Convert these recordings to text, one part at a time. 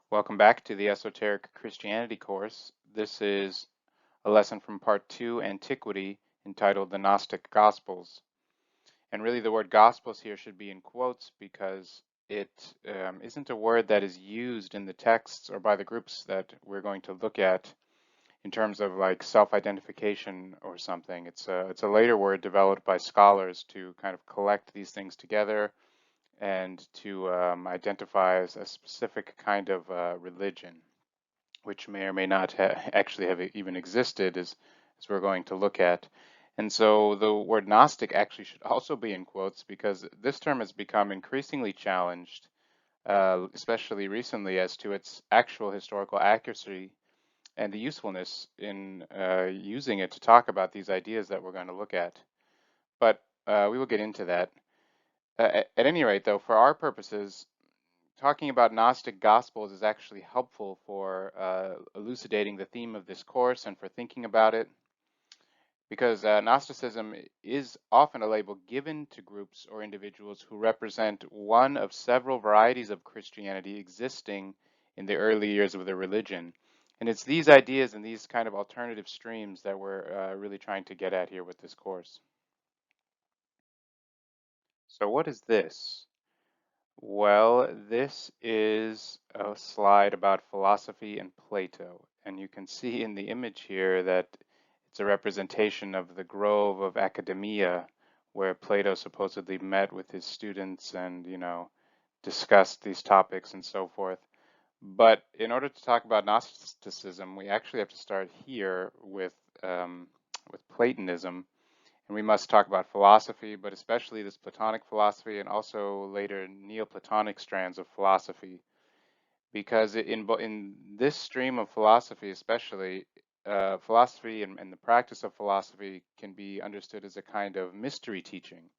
Welcome back to the Esoteric Christianity course. This is a lesson from Part 2, Antiquity, entitled The Gnostic Gospels. And really the word Gospels here should be in quotes because it isn't a word that is used in the texts or by the groups that we're going to look at in terms of like self-identification or something. It's a later word developed by scholars to kind of collect these things together and to identify as a specific kind of religion, which may or may not actually have even existed, as we're going to look at. And so the word Gnostic actually should also be in quotes because this term has become increasingly challenged, especially recently, as to its actual historical accuracy and the usefulness in using it to talk about these ideas that we're going to look at. But we will get into that. At any rate, though, for our purposes, talking about Gnostic Gospels is actually helpful for elucidating the theme of this course and for thinking about it, because Gnosticism is often a label given to groups or individuals who represent one of several varieties of Christianity existing in the early years of the religion. And it's these ideas and these kind of alternative streams that we're really trying to get at here with this course. So what is this? Well, this is a slide about philosophy and Plato, and you can see in the image here that it's a representation of the grove of academia where Plato supposedly met with his students and, discussed these topics and so forth. But in order to talk about Gnosticism, we actually have to start here with Platonism, and we must talk about philosophy, but especially this Platonic philosophy and also later Neoplatonic strands of philosophy. Because in this stream of philosophy, especially, philosophy and the practice of philosophy can be understood as a kind of mystery teaching,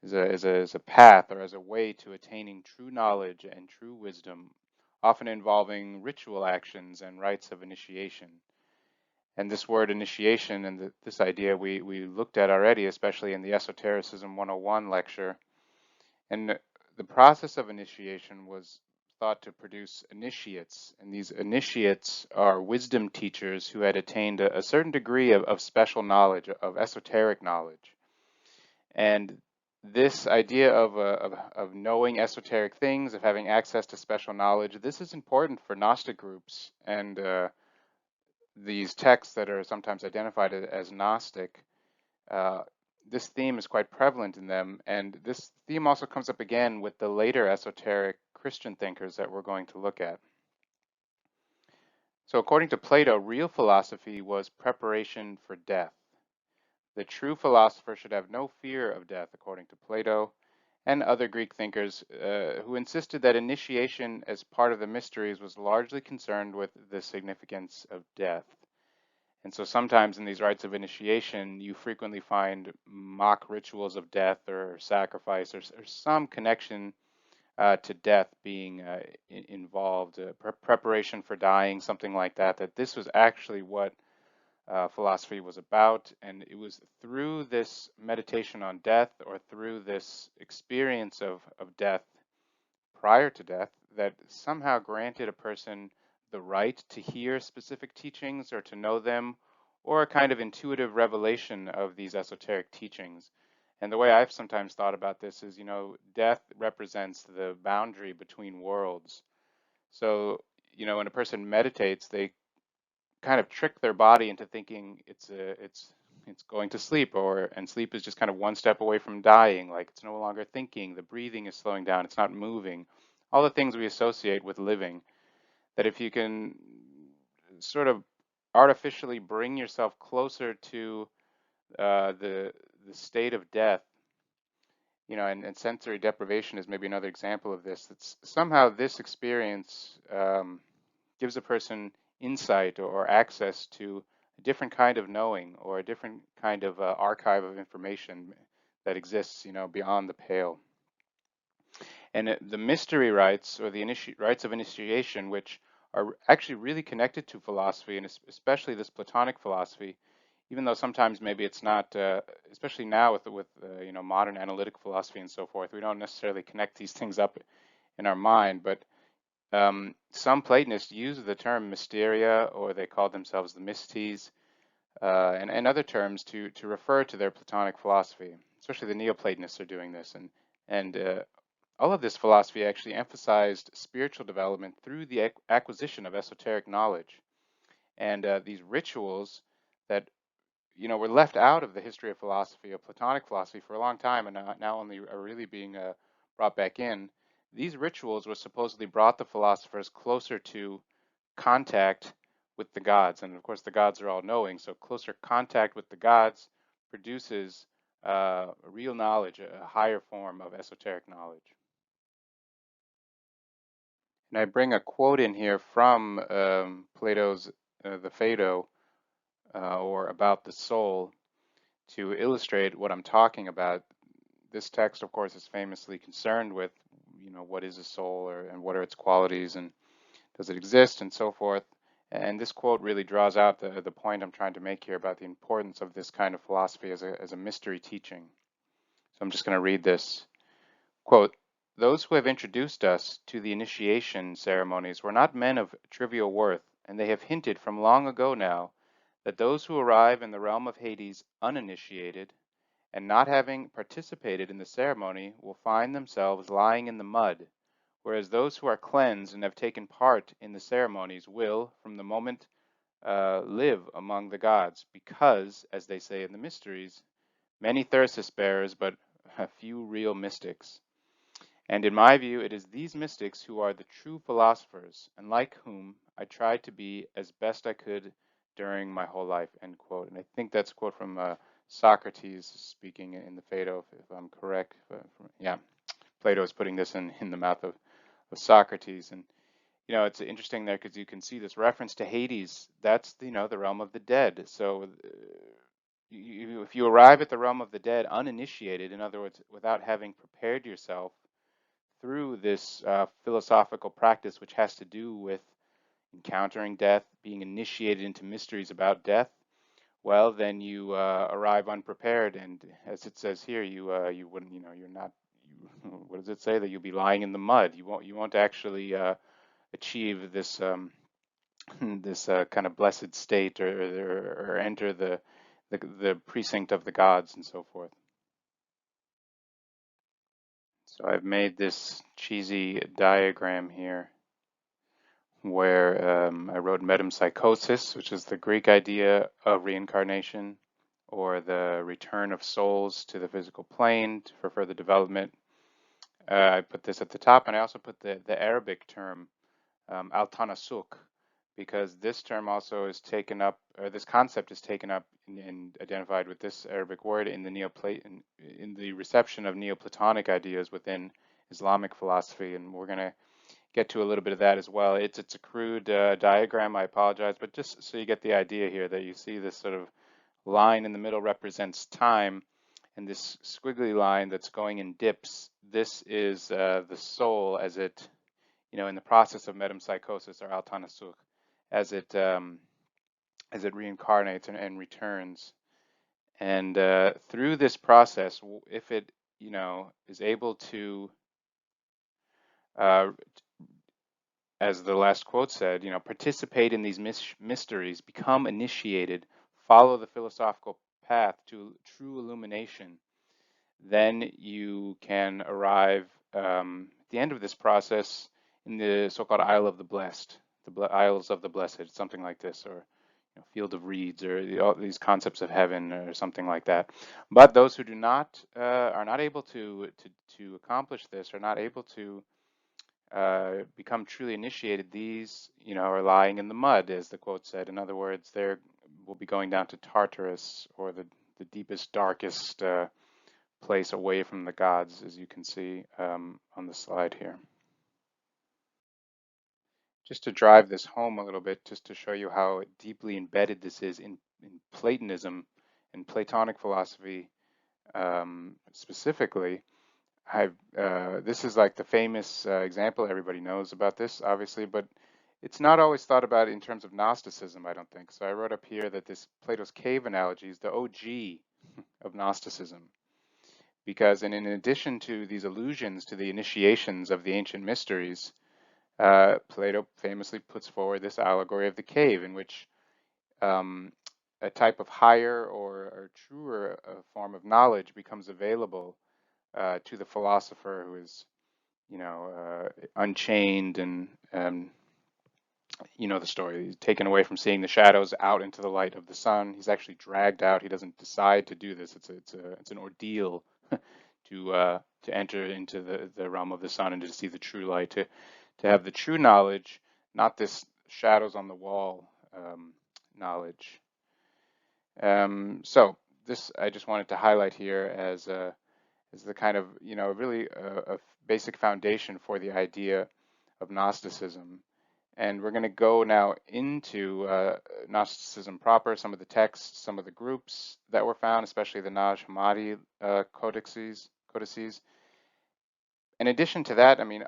as a path or as a way to attaining true knowledge and true wisdom, often involving ritual actions and rites of initiation. And this word initiation and this idea we looked at already, especially in the Esotericism 101 lecture. And the process of initiation was thought to produce initiates. And these initiates are wisdom teachers who had attained a certain degree of special knowledge, of esoteric knowledge. And this idea of knowing esoteric things, of having access to special knowledge, this is important for Gnostic groups and these texts that are sometimes identified as Gnostic. Uh, this theme is quite prevalent in them, and this theme also comes up again with the later esoteric Christian thinkers that we're going to look at. So according to Plato, real philosophy was preparation for death. The true philosopher should have no fear of death, according to Plato and other Greek thinkers who insisted that initiation as part of the mysteries was largely concerned with the significance of death. And so sometimes in these rites of initiation, you frequently find mock rituals of death or sacrifice or some connection to death being involved, preparation for dying, something like that, that this was actually what philosophy was about. And it was through this meditation on death or through this experience of death prior to death that somehow granted a person the right to hear specific teachings or to know them, or a kind of intuitive revelation of these esoteric teachings. And the way I've sometimes thought about this is, death represents the boundary between worlds. So, when a person meditates, they kind of trick their body into thinking it's going to sleep, and sleep is just kind of one step away from dying, like it's no longer thinking, the breathing is slowing down, it's not moving, all the things we associate with living. That if you can sort of artificially bring yourself closer to the state of death, and sensory deprivation is maybe another example of this. That's somehow this experience gives a person insight or access to a different kind of knowing or a different kind of archive of information that exists, beyond the pale. And the mystery rites or the rites of initiation, which are actually really connected to philosophy and especially this Platonic philosophy, even though sometimes maybe it's not, especially now with modern analytic philosophy and so forth, we don't necessarily connect these things up in our mind, but some Platonists use the term mysteria, or they call themselves the mystes, and other terms to refer to their Platonic philosophy. Especially the Neoplatonists are doing this, and all of this philosophy actually emphasized spiritual development through the acquisition of esoteric knowledge, and these rituals that were left out of the history of philosophy, of Platonic philosophy, for a long time, and now only are really being brought back in. These rituals were supposedly brought the philosophers closer to contact with the gods, and of course the gods are all knowing, so closer contact with the gods produces real knowledge, a higher form of esoteric knowledge. And I bring a quote in here from Plato's the Phaedo, or about the soul, to illustrate what I'm talking about. This text, of course, is famously concerned with, what is a soul, and what are its qualities, and does it exist, and so forth. And this quote really draws out the point I'm trying to make here about the importance of this kind of philosophy as a mystery teaching. So I'm just going to read this. Quote, "Those who have introduced us to the initiation ceremonies were not men of trivial worth, and they have hinted from long ago now that those who arrive in the realm of Hades uninitiated, and not having participated in the ceremony, will find themselves lying in the mud, whereas those who are cleansed and have taken part in the ceremonies will, from the moment, live among the gods, because, as they say in the mysteries, many thyrsus bearers, but a few real mystics. And in my view, it is these mystics who are the true philosophers, and like whom I tried to be as best I could during my whole life," end quote. And I think that's a quote from Socrates speaking in the Phaedo, if I'm correct. Yeah, Plato is putting this in the mouth of Socrates. And it's interesting there because you can see this reference to Hades. That's the realm of the dead. So if you arrive at the realm of the dead uninitiated, in other words, without having prepared yourself through this philosophical practice, which has to do with encountering death, being initiated into mysteries about death, well, then you arrive unprepared, and as it says here, you wouldn't, you're not. What does it say? That you'll be lying in the mud. You won't actually achieve this this kind of blessed state, or enter the precinct of the gods and so forth. So I've made this cheesy diagram here where I wrote Metm Psychosis, which is the Greek idea of reincarnation, or the return of souls to the physical plane for further development. I put this at the top, and I also put the Arabic term al-tanasuk, because this term also is taken up, or this concept is taken up and identified with this Arabic word in the reception of Neoplatonic ideas within Islamic philosophy, and we're going to get to a little bit of that as well. It's a crude diagram, I apologize, but just so you get the idea here, that you see this sort of line in the middle represents time, and this squiggly line that's going in dips, this is the soul as it, in the process of metempsychosis, or al-tanasuk, as it reincarnates and returns. And through this process, if it, is able to, as the last quote said, participate in these mysteries, become initiated, follow the philosophical path to true illumination, then you can arrive at the end of this process in the so-called Isle of the Blessed, the Isles of the Blessed, something like this, or Field of Reeds, or all these concepts of heaven, or something like that. But those who do not are not able to accomplish this, are not able to become truly initiated, these are lying in the mud, as the quote said. In other words, they will be going down to Tartarus, or the deepest, darkest place away from the gods, as you can see on the slide here. Just to drive this home a little bit, just to show you how deeply embedded this is in Platonism and Platonic philosophy specifically, this is like the famous example. Everybody knows about this, obviously, but it's not always thought about in terms of Gnosticism, I don't think. So I wrote up here that this Plato's Cave analogy is the OG of Gnosticism. Because, and in addition to these allusions to the initiations of the ancient mysteries, Plato famously puts forward this allegory of the cave, in which a type of higher or truer form of knowledge becomes available to the philosopher who is, unchained and you know the story. He's taken away from seeing the shadows out into the light of the sun. He's actually dragged out. He doesn't decide to do this. It's an ordeal to enter into the realm of the sun and to see the true light, to have the true knowledge, not this shadows on the wall knowledge. So this I just wanted to highlight here as the kind of really a basic foundation for the idea of Gnosticism. And we're going to go now into Gnosticism proper, some of the texts, some of the groups that were found, especially the Nashar Codices. In addition to that, I mean,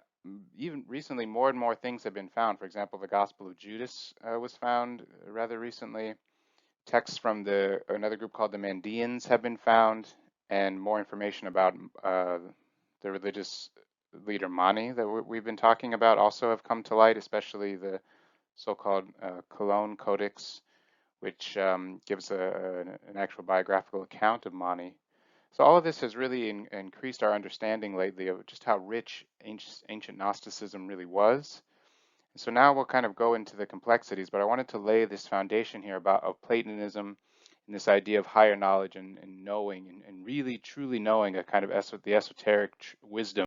even recently, more and more things have been found. For example, the Gospel of Judas was found rather recently. Texts from another group called the Mandeans have been found, and more information about the religious leader Mani that we've been talking about also have come to light, especially the so-called Cologne Codex, which gives an actual biographical account of Mani. So all of this has really increased our understanding lately of just how rich ancient Gnosticism really was. And so now we'll kind of go into the complexities, but I wanted to lay this foundation here of Platonism and this idea of higher knowledge and knowing and really truly knowing a kind of the esoteric wisdom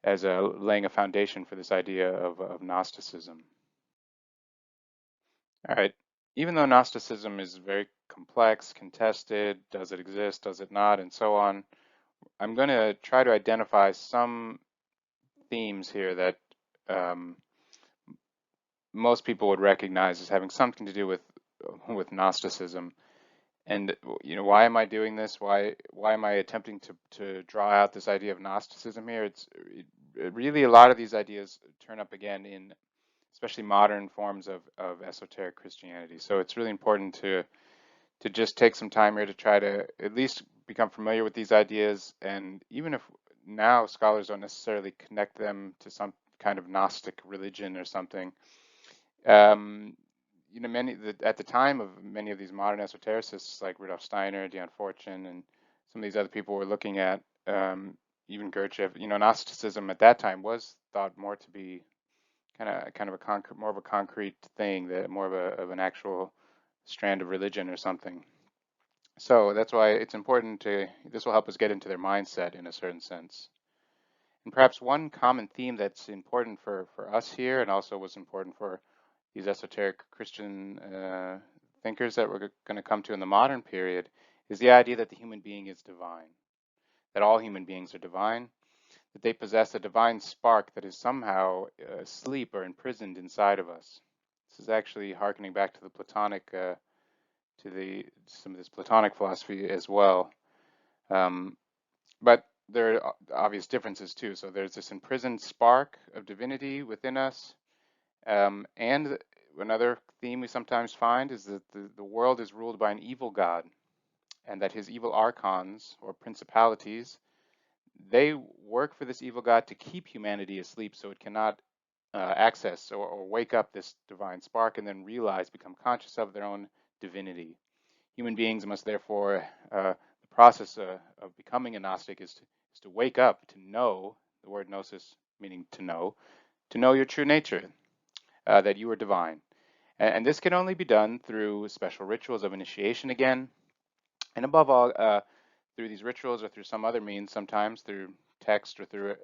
as laying a foundation for this idea of Gnosticism. All right. Even though Gnosticism is very complex, contested, does it exist, does it not, and so on, I'm going to try to identify some themes here that most people would recognize as having something to do with Gnosticism. And why am I doing this? Why am I attempting to draw out this idea of Gnosticism here? It's really a lot of these ideas turn up again in especially modern forms of esoteric Christianity. So it's really important to just take some time here to try to at least become familiar with these ideas. And even if now scholars don't necessarily connect them to some kind of Gnostic religion or something, at the time of many of these modern esotericists like Rudolf Steiner, Dion Fortune, and some of these other people were looking at, even Gurdjieff, Gnosticism at that time was thought more to be more of a concrete thing, that more of an actual strand of religion or something. So that's why it's important this will help us get into their mindset in a certain sense. And perhaps one common theme that's important for us here, and also was important for these esoteric Christian thinkers that we're going to come to in the modern period, is the idea that the human being is divine, that all human beings are divine, that they possess a divine spark that is somehow asleep or imprisoned inside of us. This is actually hearkening back to the Platonic, some of this Platonic philosophy as well. But there are obvious differences too. So there's this imprisoned spark of divinity within us, and another theme we sometimes find is that the world is ruled by an evil god, and that his evil archons or principalities, they work for this evil god to keep humanity asleep so it cannot access or wake up this divine spark and then become conscious of their own divinity. Human beings must therefore, the process of becoming a Gnostic is to wake up, to know, the word gnosis meaning to know your true nature, that you are divine. And this can only be done through special rituals of initiation again, and above all, through these rituals or through some other means, sometimes through text or through,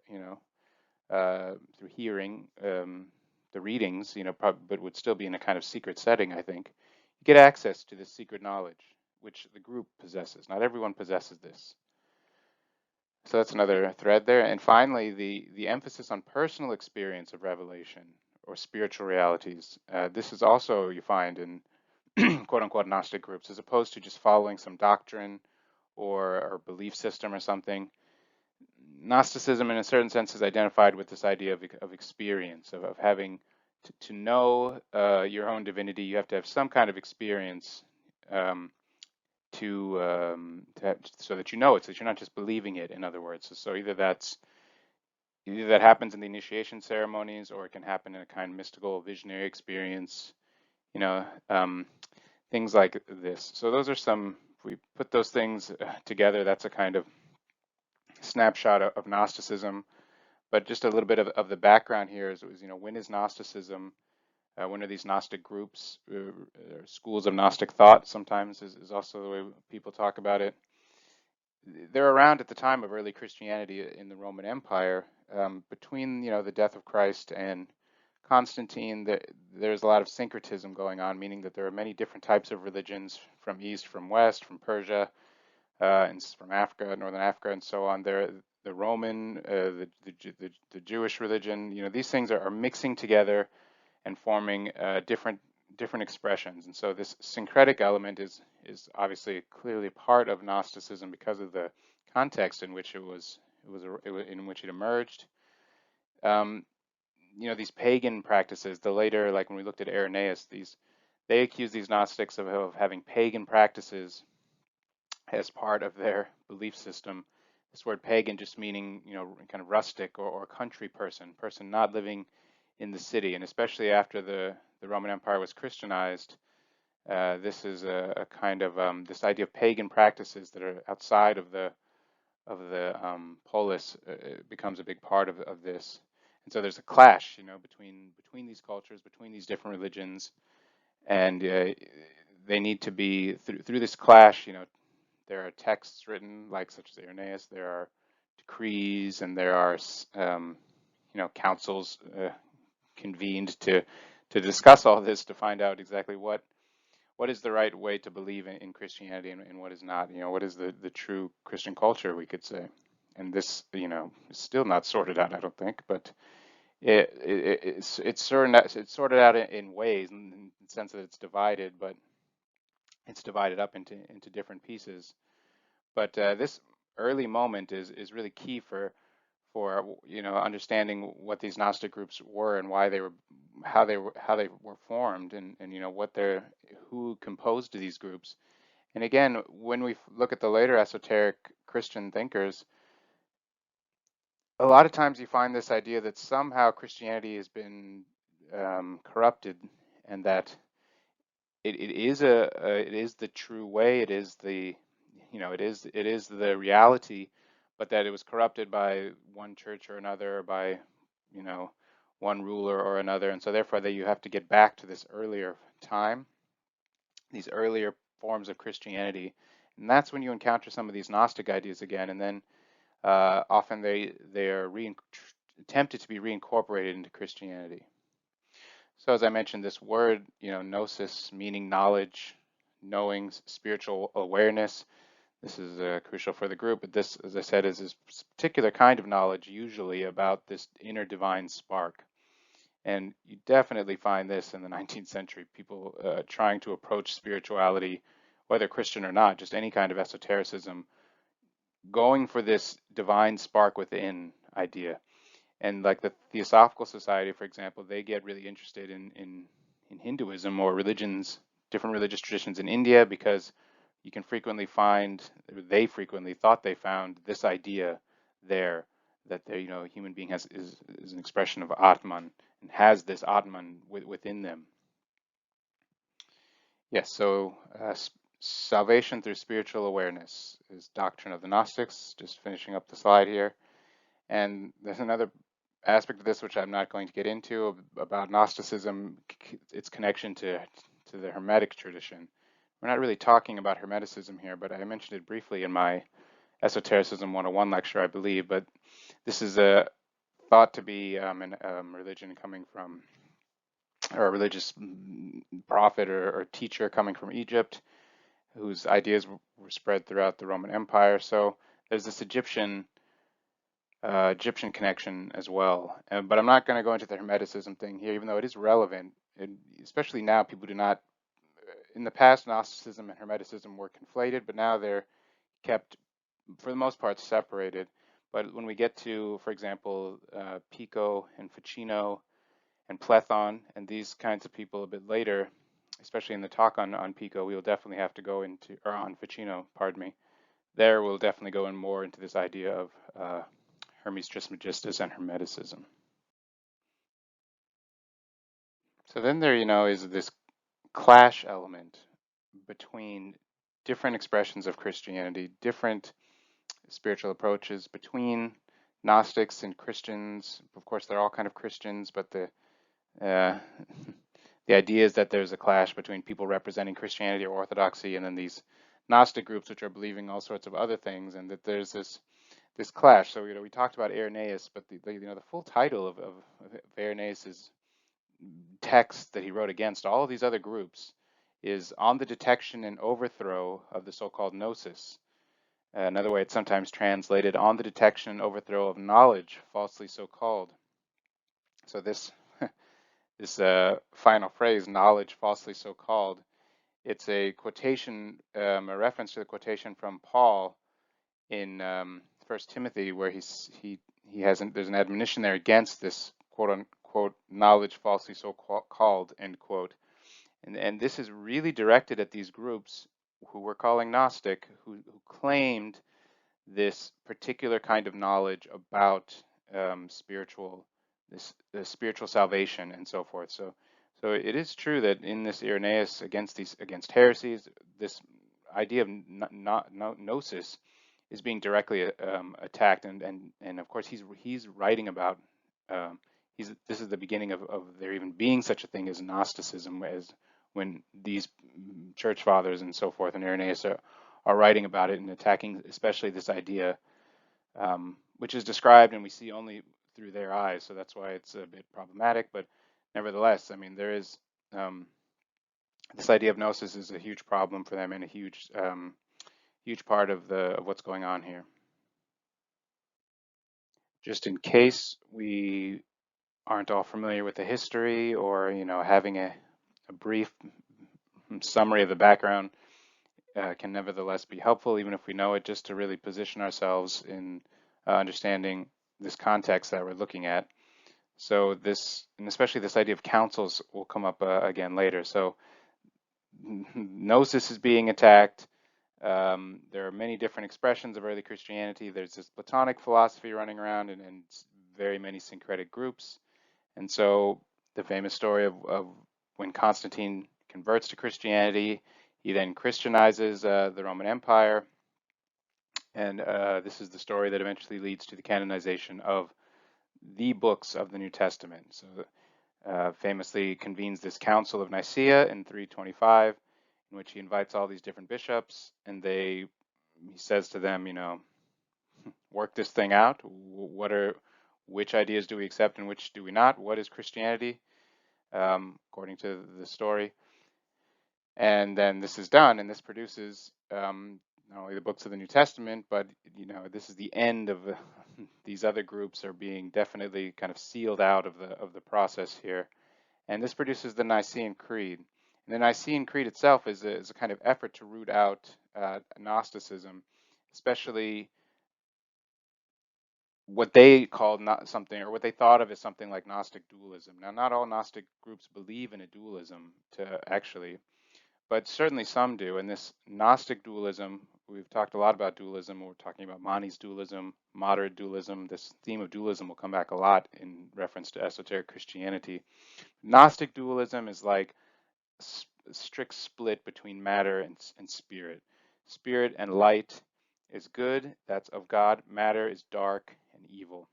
through hearing the readings, but would still be in a kind of secret setting, I think. You get access to this secret knowledge, which the group possesses. Not everyone possesses this. So that's another thread there. And finally, the emphasis on personal experience of revelation or spiritual realities. This is also, you find in quote-unquote Gnostic groups, as opposed to just following some doctrine or belief system or something. Gnosticism, in a certain sense, is identified with this idea of experience, of having to know your own divinity. You have to have some kind of experience to have, so that you know it, so that you're not just believing it, in other words. So either that's Either that happens in the initiation ceremonies, or it can happen in a kind of mystical visionary experience, you know, things like this. So those are some, if we put those things together, that's a kind of snapshot of Gnosticism. But just a little bit of the background here is, when is Gnosticism? When are these Gnostic groups, schools of Gnostic thought sometimes is also the way people talk about it. They're around at the time of early Christianity in the Roman Empire. Between, the death of Christ and Constantine, there's a lot of syncretism going on, meaning that there are many different types of religions from East, from West, from Persia, and from Africa, Northern Africa, and so on. There, the Roman, the Jewish religion, these things are mixing together and forming different expressions. And so this syncretic element is obviously clearly part of Gnosticism because of the context in which in which it emerged. These pagan practices, the later, like when we looked at Irenaeus, they accuse these Gnostics of having pagan practices as part of their belief system. This word pagan just meaning, kind of rustic or country person not living in the city. And especially after the Roman Empire was Christianized, this is a kind of this idea of pagan practices that are outside of the polis becomes a big part of this. And so there's a clash, between these cultures, between these different religions, and they need to be through this clash. There are texts written, like such as Irenaeus. There are decrees, and there are councils convened to discuss all this, to find out exactly what is the right way to believe in Christianity, and what is not. What is the true Christian culture, we could say. And this, is still not sorted out, I don't think, but it's sorted out in ways, in the sense that it's divided, but it's divided up into different pieces. But this early moment is really key for understanding what these Gnostic groups were, and why they were, how they were formed, and who composed these groups. And again, when we look at the later esoteric Christian thinkers, a lot of times you find this idea that somehow Christianity has been corrupted, and that it is the true way, it is the the reality, but that it was corrupted by one church or another, or by one ruler or another. And so therefore that you have to get back to this earlier time, these earlier forms of Christianity. And that's when you encounter some of these Gnostic ideas again, and then often they are attempted to be reincorporated into Christianity. So as I mentioned, this word, gnosis, meaning knowledge, knowing, spiritual awareness. This is crucial for the group, but this, as I said, is this particular kind of knowledge, usually about this inner divine spark. And you definitely find this in the 19th century, people trying to approach spirituality, whether Christian or not, just any kind of esotericism, going for this divine spark within idea. And like the Theosophical Society, for example, they get really interested in Hinduism, or religions, different religious traditions in India, because you can frequently find, they frequently thought they found this idea there, that a human being is an expression of Atman, and has this Atman within them. Yes, so salvation through spiritual awareness is doctrine of the Gnostics. Just finishing up the slide here. And there's another aspect of this which I'm not going to get into, about Gnosticism, its connection to the Hermetic tradition. We're not really talking about Hermeticism here, but I mentioned it briefly in my Esotericism 101 lecture, I believe. But this is thought to be a religion coming from, or a religious prophet or teacher coming from Egypt, whose ideas were spread throughout the Roman Empire. So there's this Egyptian connection as well. But I'm not going to go into the Hermeticism thing here, even though it is relevant, and especially now. People do not, in the past, Gnosticism and Hermeticism were conflated, but now they're kept, for the most part, separated. But when we get to, for example, Pico and Ficino and Plethon and these kinds of people a bit later, especially in the talk on Pico, we will definitely have to go into, or on Ficino, pardon me, there we'll definitely go in more into this idea of Hermes Trismegistus and Hermeticism. So then there, is this clash element between different expressions of Christianity, different spiritual approaches between Gnostics and Christians. Of course, they're all kind of Christians, but uh, the idea is that there's a clash between people representing Christianity or Orthodoxy and then these Gnostic groups which are believing all sorts of other things, and that there's this clash. So we talked about Irenaeus, but the full title of Irenaeus's text that he wrote against all of these other groups is On the Detection and Overthrow of the So-Called Gnosis. Another way it's sometimes translated, On the Detection and Overthrow of Knowledge, Falsely So Called. So this final phrase, knowledge falsely so called, it's a quotation, a reference to the quotation from Paul in 1 Timothy, where there's an admonition there against this quote unquote knowledge falsely so called, end quote. And this is really directed at these groups who we're calling Gnostic, who claimed this particular kind of knowledge about spiritual salvation and so forth. So it is true that in this Irenaeus against heresies, this idea of gnosis is being directly attacked, and of course he's writing about this is the beginning of there even being such a thing as Gnosticism, as when these church fathers and so forth and Irenaeus are writing about it and attacking especially this idea, which is described and we see only through their eyes. So that's why it's a bit problematic. But nevertheless, I mean, there is this idea of gnosis is a huge problem for them and a huge part of what's going on here. Just in case we aren't all familiar with the history, or having a brief summary of the background can nevertheless be helpful, even if we know it, just to really position ourselves in understanding this context that we're looking at. So this, and especially this idea of councils, will come up again later. So gnosis is being attacked. There are many different expressions of early Christianity. There's this Platonic philosophy running around, and very many syncretic groups. And so the famous story of when Constantine converts to Christianity, he then Christianizes the Roman Empire, and this is the story that eventually leads to the canonization of the books of the New Testament. So famously convenes this Council of Nicaea in 325, in which he invites all these different bishops, and he says to them, work this thing out. Which ideas do we accept and which do we not? What is Christianity, according to the story? And then this is done, and this produces not only the books of the New Testament, but this is the end of these other groups are being definitely kind of sealed out of the process here, and this produces the Nicene Creed. And the Nicene Creed itself is a kind of effort to root out Gnosticism, especially what they called not something, or what they thought of as something like Gnostic dualism. Now, not all Gnostic groups believe in a dualism but certainly some do. And this Gnostic dualism, we've talked a lot about dualism. We're talking about Manis dualism, moderate dualism. This theme of dualism will come back a lot in reference to esoteric Christianity. Gnostic dualism is like a strict split between matter and spirit. Spirit and light is good, that's of God. Matter is dark and evil.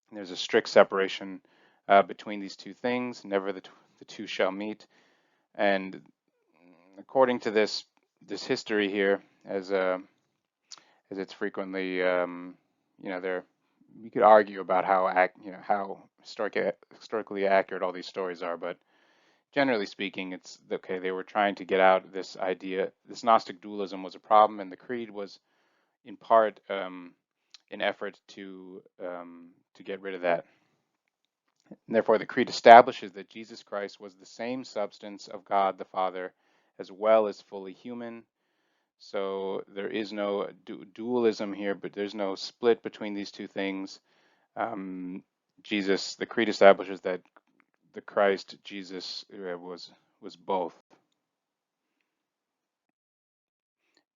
And there's a strict separation between these two things. Never the two shall meet. And according to this history here, as it's frequently, there, you could argue about how historically accurate all these stories are, but generally speaking, it's okay. They were trying to get out this idea. This Gnostic dualism was a problem, and the creed was, in part, an effort to get rid of that. And therefore, the creed establishes that Jesus Christ was the same substance of God the Father, as well as fully human. So there is no dualism here, but there's no split between these two things. The creed establishes that the Christ Jesus was both.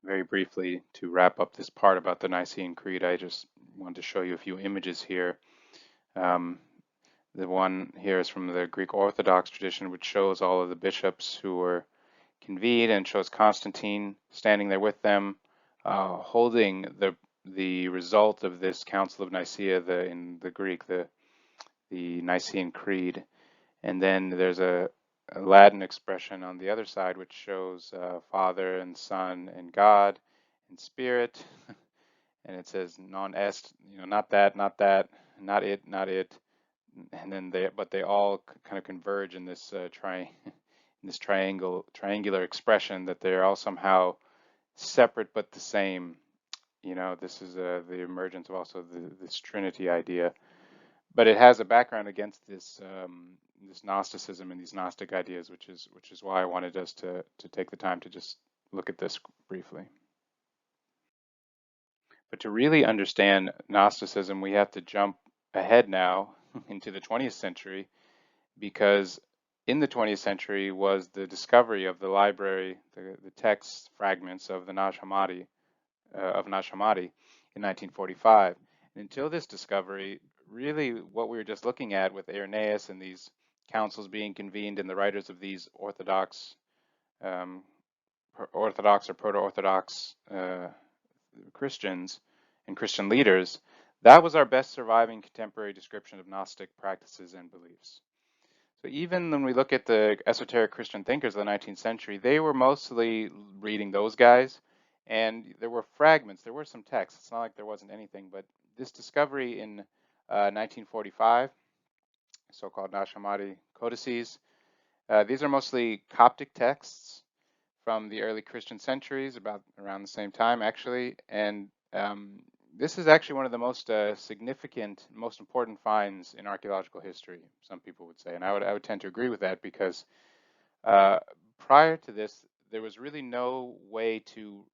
Very briefly, to wrap up this part about the Nicene Creed, I just wanted to show you a few images here. Um, the one here is from the Greek Orthodox tradition, which shows all of the bishops who were convened, and shows Constantine standing there with them, holding the result of this Council of Nicaea, in the Greek, the Nicene Creed. And then there's a Latin expression on the other side, which shows Father and Son and God and Spirit, and it says non est, not that, not that, not it, not it, and then they all kind of converge in this this triangular expression that they're all somehow separate but the same. This is the emergence of also this Trinity idea, but it has a background against this Gnosticism and these Gnostic ideas, which is why I wanted us to take the time to just look at this briefly. But to really understand Gnosticism, we have to jump ahead now into the 20th century, because in the 20th century was the discovery of the library, the text fragments of the Nag Hammadi, in 1945. And until this discovery, really what we were just looking at with Irenaeus and these councils being convened and the writers of these Orthodox or proto-Orthodox Christians and Christian leaders, that was our best surviving contemporary description of Gnostic practices and beliefs. So even when we look at the esoteric Christian thinkers of the 19th century, they were mostly reading those guys, and there were fragments, there were some texts. It's not like there wasn't anything, but this discovery in 1945, so-called Nashar Codices, these are mostly Coptic texts from the early Christian centuries, around the same time actually, and this is actually one of the most significant, most important finds in archaeological history, some people would say, and I would tend to agree with that, because prior to this, there was really no way to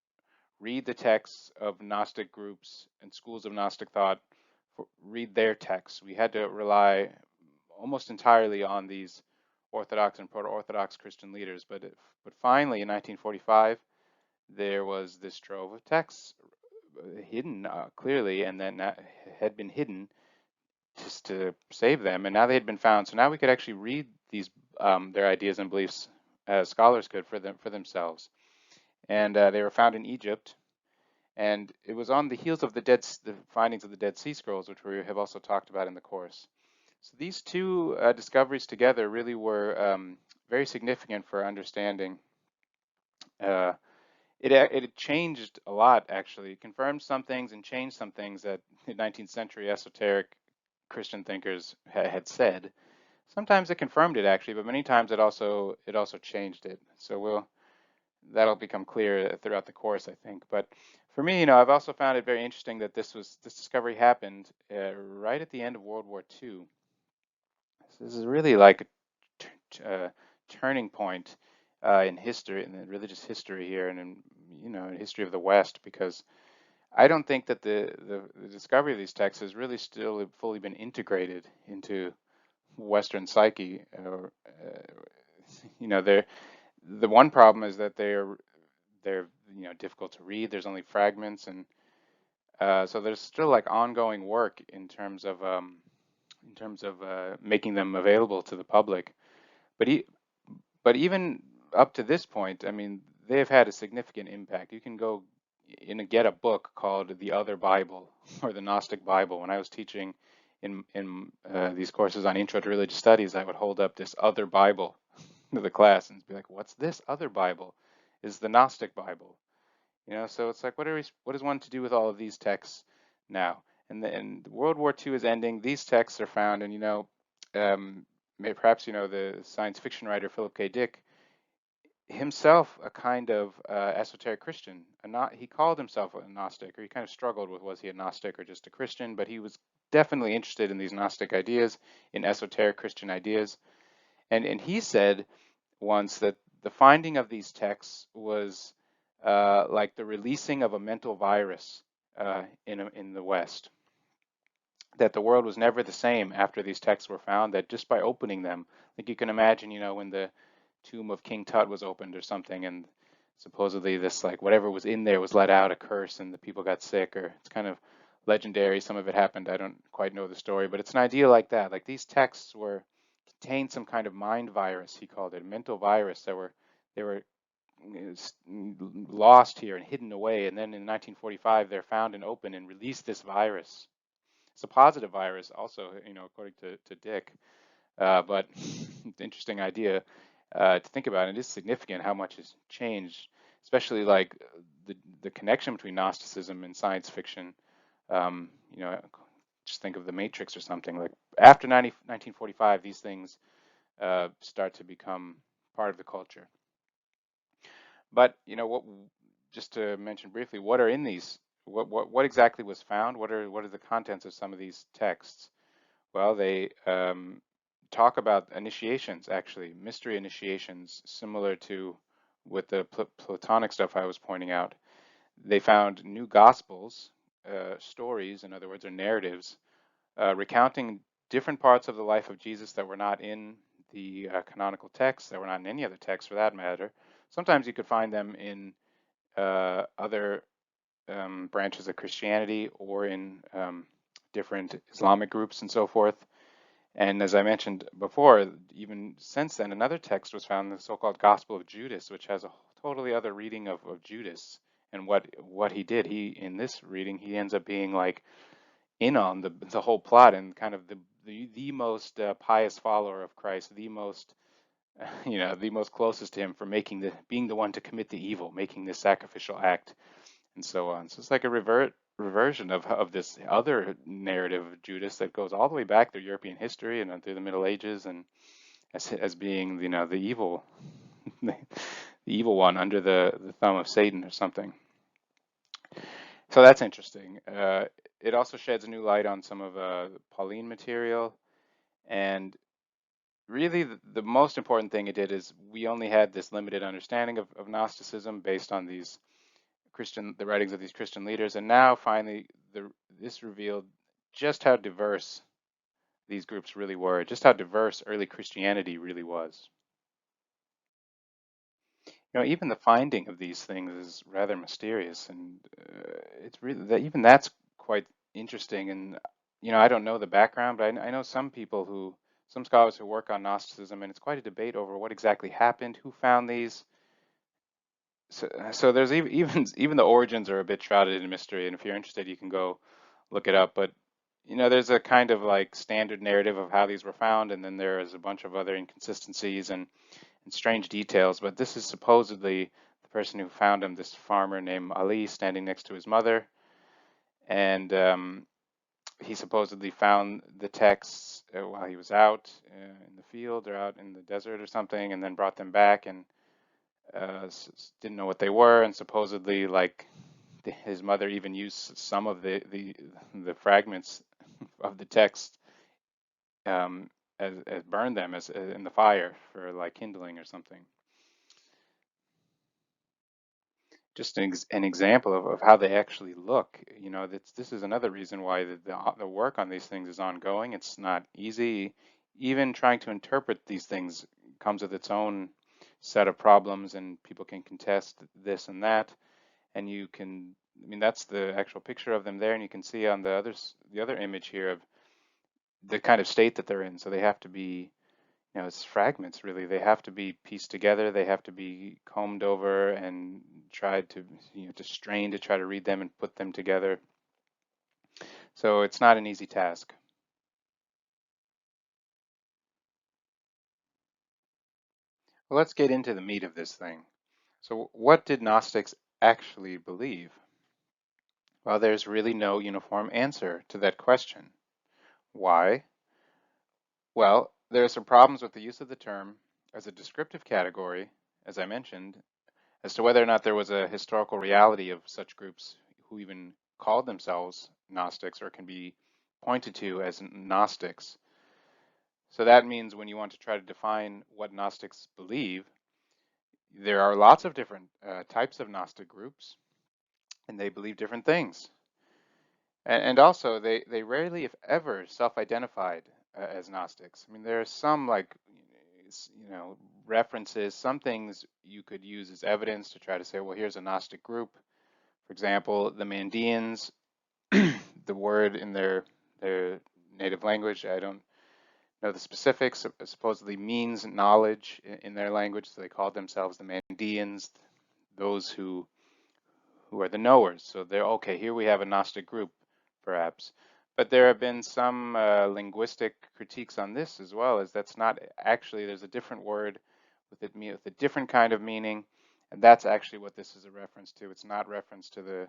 read the texts of Gnostic groups and schools of Gnostic thought, read their texts. We had to rely almost entirely on these Orthodox and proto-Orthodox Christian leaders, but finally in 1945, there was this trove of texts hidden clearly, and then had been hidden just to save them, and now they had been found. So now we could actually read these their ideas and beliefs as scholars could for themselves. And they were found in Egypt, and it was on the heels of the findings of the Dead Sea Scrolls, which we have also talked about in the course. So these two discoveries together really were very significant for understanding. It changed a lot, actually. It confirmed some things and changed some things that the 19th century esoteric Christian thinkers had said. Sometimes it confirmed it, actually, but many times it also changed it. So that'll become clear throughout the course, I think. But for me, I've also found it very interesting that this discovery happened right at the end of World War II. So this is really like a turning point in history, in the religious history here, and in history of the West, because I don't think that the discovery of these texts has really still fully been integrated into Western psyche. The one problem is that they're difficult to read. There's only fragments, and so there's still like ongoing work in terms of making them available to the public. But even up to this point, I mean, they've had a significant impact. You can go and get a book called The Other Bible or the Gnostic Bible. When I was teaching in these courses on Intro to Religious Studies, I would hold up this other Bible to the class and be like, "What's this other Bible?" Is the Gnostic Bible. So it's like, what is one to do with all of these texts now? And World War II is ending. These texts are found, and perhaps the science fiction writer Philip K. Dick, himself a kind of esoteric Christian. He called himself a Gnostic, or he kind of struggled with, was he a Gnostic or just a Christian? But he was definitely interested in these Gnostic ideas, in esoteric Christian ideas. And he said once that the finding of these texts was like the releasing of a mental virus in the West. That the world was never the same after these texts were found, that just by opening them, like you can imagine, when the tomb of King Tut was opened or something, and supposedly this, like, whatever was in there was let out, a curse, and the people got sick, or it's kind of legendary. Some of it happened. I don't quite know the story, but it's an idea like that. Like these texts contained some kind of mind virus, he called it, a mental virus that they were lost here and hidden away. And then in 1945, they're found and open and released this virus. It's a positive virus, also, according to Dick. But interesting idea to think about. It is significant how much has changed, especially like the connection between Gnosticism and science fiction. Um, you know, just think of The Matrix or something. Like after 1945, these things start to become part of the culture. But what? Just to mention briefly, what are in these? What exactly was found? What are the contents of some of these texts? Well, they talk about initiations, actually, mystery initiations, similar to with the Platonic stuff I was pointing out. They found new gospels, stories, in other words, or narratives, recounting different parts of the life of Jesus that were not in the canonical texts, that were not in any other text for that matter. Sometimes you could find them in other branches of Christianity or in different Islamic groups and so forth. And as I mentioned before, even since then, another text was found in the so-called Gospel of Judas, which has a totally other reading of Judas and what he did. In this reading, he ends up being like in on the whole plot and kind of the most pious follower of Christ, the most the most closest to him for being the one to commit the evil, making this sacrificial act, and so on. So it's like a reversion of this other narrative of Judas that goes all the way back through European history and through the Middle Ages, and as being the evil the evil one under the thumb of Satan or something. So that's interesting. It also sheds a new light on some of the Pauline material, and really the most important thing it did is we only had this limited understanding of Gnosticism based on the writings of these Christian leaders, and now finally this revealed just how diverse these groups really were, just how diverse early Christianity really was. Even the finding of these things is rather mysterious, and it's really even that's quite interesting. And I don't know the background, but I know some scholars who work on Gnosticism, and it's quite a debate over what exactly happened, who found these. So there's even the origins are a bit shrouded in mystery, and if you're interested, you can go look it up. But there's a kind of like standard narrative of how these were found, and then there is a bunch of other inconsistencies and strange details. But this is supposedly the person who found him, this farmer named Ali, standing next to his mother, and he supposedly found the texts while he was out in the field or out in the desert or something, and then brought them back and didn't know what they were, and supposedly like his mother even used some of the fragments of the text as burned them as in the fire for like kindling or something. Just an example of how they actually look. This is another reason why the work on these things is ongoing. It's not easy. Even trying to interpret these things comes with its own set of problems, and people can contest this and that. And that's the actual picture of them there, and you can see on the other image here of the kind of state that they're in. So they have to be, it's fragments really. They have to be pieced together. They have to be combed over and tried to, to strain to try to read them and put them together. So it's not an easy task. Well, let's get into the meat of this thing. So what did Gnostics actually believe? Well, there's really no uniform answer to that question. Why? Well, there are some problems with the use of the term as a descriptive category, as I mentioned, as to whether or not there was a historical reality of such groups who even called themselves Gnostics or can be pointed to as Gnostics. So that means when you want to try to define what Gnostics believe, there are lots of different types of Gnostic groups, and they believe different things. And also, they rarely, if ever, self-identified as Gnostics. I mean, there are some like, references, some things you could use as evidence to try to say, well, here's a Gnostic group. For example, the Mandeans, the word in their native language. I don't know the specifics. It supposedly means knowledge in their language. So they called themselves the Mandeans, those who are the knowers. So they're okay. Here we have a Gnostic group, perhaps. But there have been some linguistic critiques on this as well, as that's not actually, there's a different word with a different kind of meaning, and that's actually what this is a reference to. It's not reference to the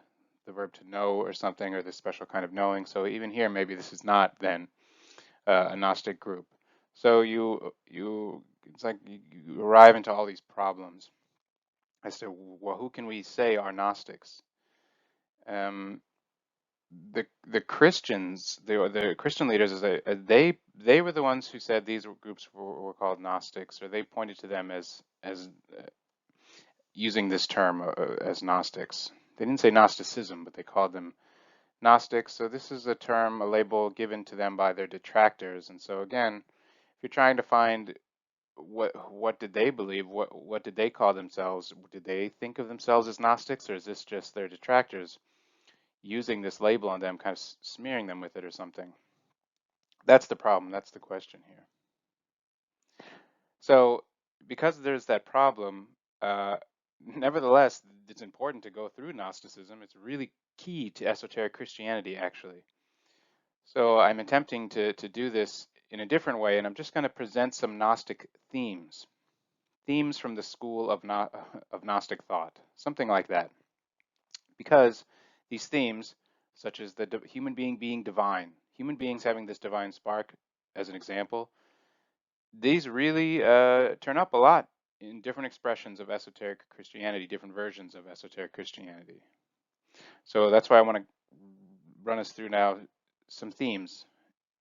verb to know or something, or this special kind of knowing. So even here, maybe this is not then a Gnostic group. So it's like you arrive into all these problems as to, well, who can we say are Gnostics? The Christians, the Christian leaders, they were the ones who said these groups were called Gnostics, or they pointed to them as using this term as Gnostics. They didn't say Gnosticism, but they called them Gnostics. So this is a term, a label given to them by their detractors. And so again, if you're trying to find what did they believe, what did they call themselves? Did they think of themselves as Gnostics, or is this just their detractors using this label on them, kind of smearing them with it or something? That's the problem. That's the question here. So because there's that problem, nevertheless, it's important to go through Gnosticism. It's really key to esoteric Christianity, actually. So I'm attempting to do this in a different way, and I'm just going to present some Gnostic themes from the school of Gnostic thought, something like that. Because these themes, such as the human being divine, human beings having this divine spark as an example, these really turn up a lot in different expressions of esoteric Christianity, different versions of esoteric Christianity. So that's why I want to run us through now some themes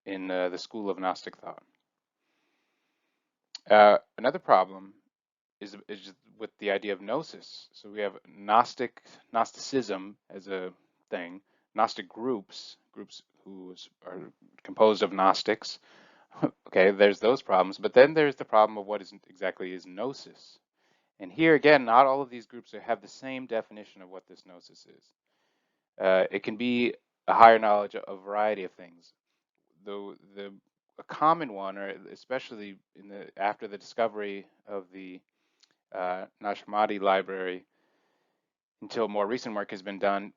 in the school of Gnostic thought. Another problem is with the idea of gnosis. So we have Gnosticism as a thing, Gnostic groups who are composed of Gnostics. Okay, there's those problems, but then there's the problem of what exactly is gnosis. And here again, not all of these groups have the same definition of what this gnosis is. It can be a higher knowledge of a variety of things. Though a common one, or especially after the discovery of the Nashar library, until more recent work has been done,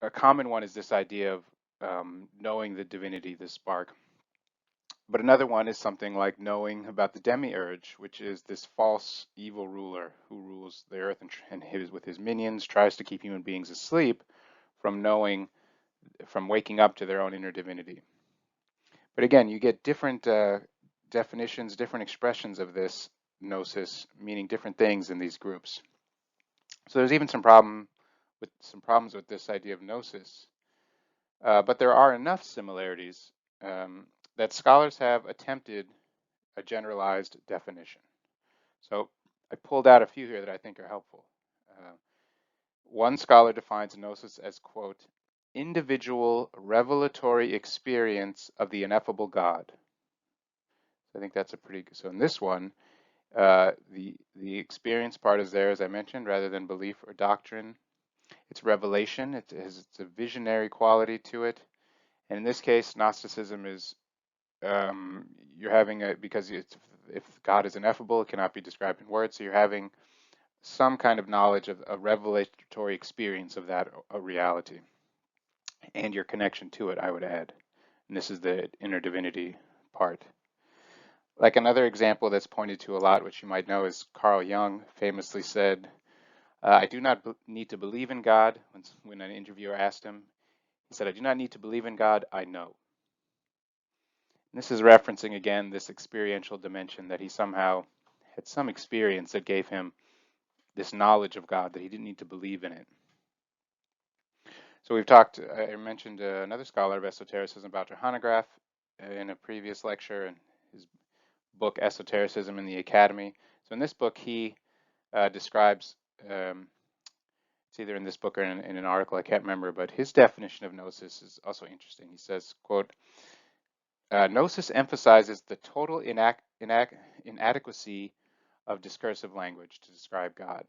a common one is this idea of knowing the divinity, the spark. But another one is something like knowing about the demiurge, which is this false evil ruler who rules the earth and with his minions tries to keep human beings asleep from waking up to their own inner divinity. But again, you get different definitions, different expressions of this gnosis, meaning different things in these groups. So there's even some problems with this idea of gnosis. But there are enough similarities that scholars have attempted a generalized definition. So I pulled out a few here that I think are helpful. One scholar defines gnosis as, quote, individual revelatory experience of the ineffable God. So I think that's so in this one, the experience part is there, as I mentioned, rather than belief or doctrine. It's revelation. It's a visionary quality to it. And in this case, Gnosticism is you're having because if God is ineffable, it cannot be described in words. So you're having some kind of knowledge of a revelatory experience of that a reality, and your connection to it, I would add. And this is the inner divinity part. Like another example that's pointed to a lot, which you might know, is Carl Jung famously said, I do not need to believe in God. When an interviewer asked him, he said, I do not need to believe in God, I know. And this is referencing, again, this experiential dimension that he somehow had some experience that gave him this knowledge of God, that he didn't need to believe in it. So I mentioned another scholar of esotericism, Dr. Hanegraaff, in a previous lecture in his book, Esotericism in the Academy. So in this book, he describes, it's either in this book or in an article, I can't remember, but his definition of gnosis is also interesting. He says, quote, gnosis emphasizes the total inadequacy of discursive language to describe God,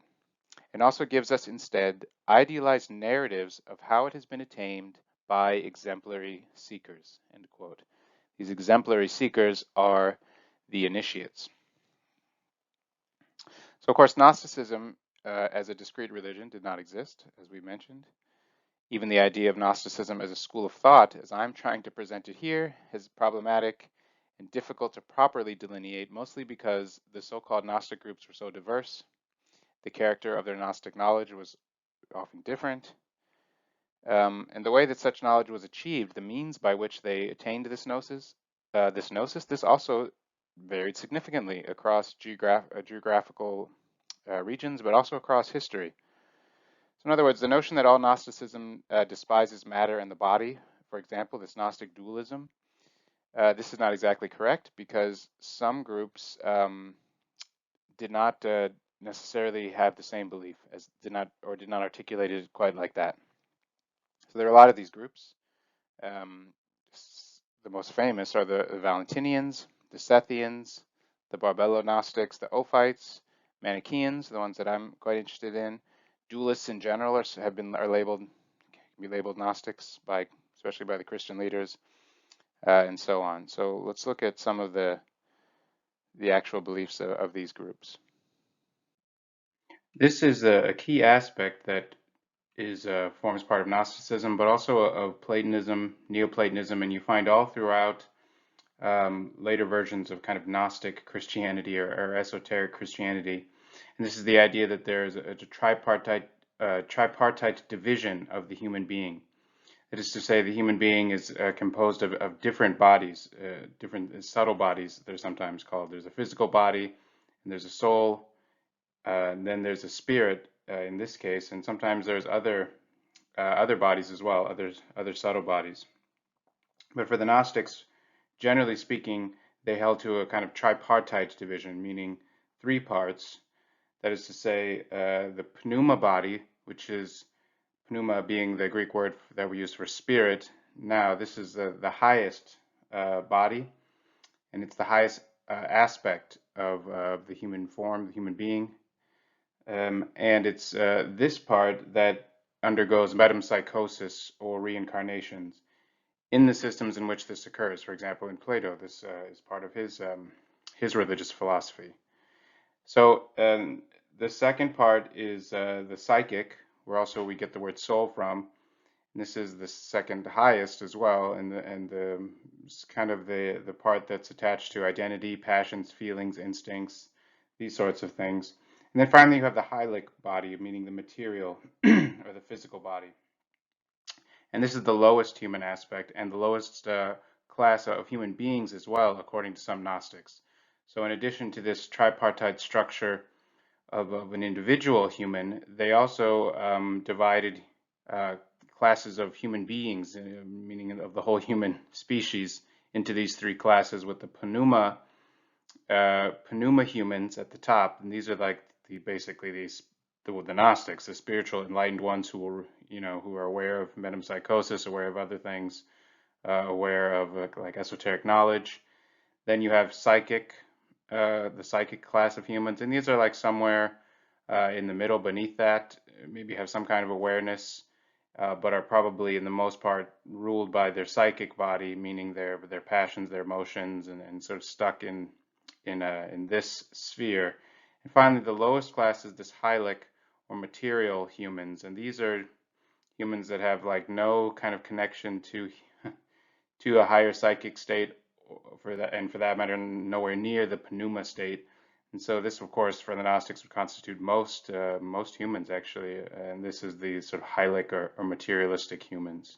and also gives us instead idealized narratives of how it has been attained by exemplary seekers, end quote. These exemplary seekers are the initiates. So, of course, Gnosticism as a discrete religion did not exist, as we mentioned. Even the idea of Gnosticism as a school of thought, as I'm trying to present it here, is problematic and difficult to properly delineate, mostly because the so-called Gnostic groups were so diverse. The character of their Gnostic knowledge was often different. And the way that such knowledge was achieved, the means by which they attained this gnosis, this also varied significantly across geographical regions, but also across history. So in other words, the notion that all Gnosticism despises matter and the body, for example, this Gnostic dualism, this is not exactly correct because some groups did not necessarily have the same belief as did not articulate it quite like that. So there are a lot of these groups. The most famous are the Valentinians, the Sethians, the Barbello Gnostics, the Ophites, Manichaeans, the ones that I'm quite interested in. Dualists in general are labeled, can be labeled Gnostics by, especially by the Christian leaders, and so on. So let's look at some of the actual beliefs of these groups. This is a key aspect that forms part of Gnosticism, but also of Platonism, Neoplatonism, and you find all throughout later versions of kind of Gnostic Christianity or Esoteric Christianity. And this is the idea that there's a tripartite division of the human being. That is to say, the human being is composed of different bodies, different subtle bodies, they're sometimes called. There's a physical body, and there's a soul, and then there's a spirit in this case, and sometimes there's other bodies as well, other subtle bodies. But for the Gnostics, generally speaking, they held to a kind of tripartite division, meaning three parts. That is to say, the pneuma body, which is pneuma being the Greek word that we use for spirit. Now, this is the highest body, and it's the highest aspect of the human form, the human being. And it's this part that undergoes Metm Psychosis or reincarnations in the systems in which this occurs. For example, in Plato, this is part of his religious philosophy. So the second part is the psychic, where also we get the word soul from. And this is the second highest as well, and it's kind of the part that's attached to identity, passions, feelings, instincts, these sorts of things. And then finally, you have the hylic body, meaning the material or the physical body. And this is the lowest human aspect and the lowest class of human beings as well, according to some Gnostics. So in addition to this tripartite structure of an individual human, they also divided classes of human beings, meaning of the whole human species, into these three classes, with the pneuma humans at the top, and these are like basically the Gnostics, the spiritual enlightened ones who are aware of Metm Psychosis, aware of other things, aware of like esoteric knowledge. Then you have the psychic class of humans, and these are like somewhere in the middle beneath that, maybe have some kind of awareness, but are probably in the most part ruled by their psychic body, meaning their passions, their emotions, and sort of stuck in this sphere. And finally, the lowest class is this hylic or material humans, and these are humans that have like no kind of connection to a higher psychic state, for that matter, nowhere near the pneuma state. And so this, of course, for the Gnostics would constitute most humans, actually, and this is the sort of hylic or materialistic humans.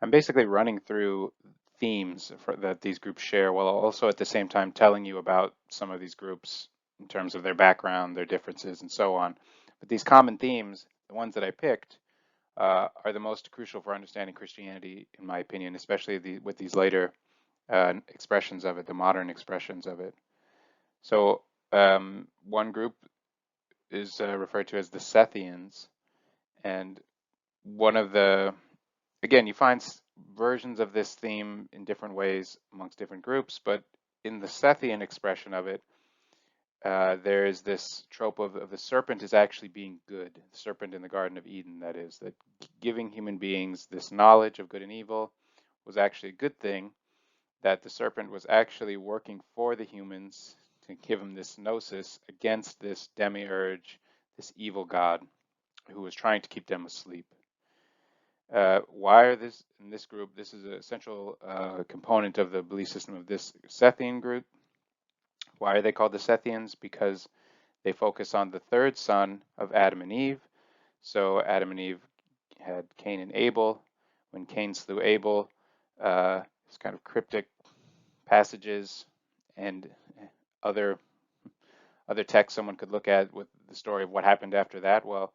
I'm basically running through themes that these groups share, while also at the same time telling you about some of these groups in terms of their background, their differences, and so on. But these common themes, the ones that I picked, are the most crucial for understanding Christianity, in my opinion, especially with these later expressions of it, the modern expressions of it. So one group is referred to as the Sethians, and again, you find versions of this theme in different ways amongst different groups, but in the Sethian expression of it, there is this trope of the serpent is actually being good. The serpent in the Garden of Eden, that is, that giving human beings this knowledge of good and evil was actually a good thing, that the serpent was actually working for the humans to give them this gnosis against this demiurge, this evil god who was trying to keep them asleep. Why are this in this group? This is a central component of the belief system of this Sethian group. Why are they called the Sethians? Because they focus on the third son of Adam and Eve. So Adam and Eve had Cain and Abel. When Cain slew Abel, it's kind of cryptic passages and other texts someone could look at with the story of what happened after that. Well,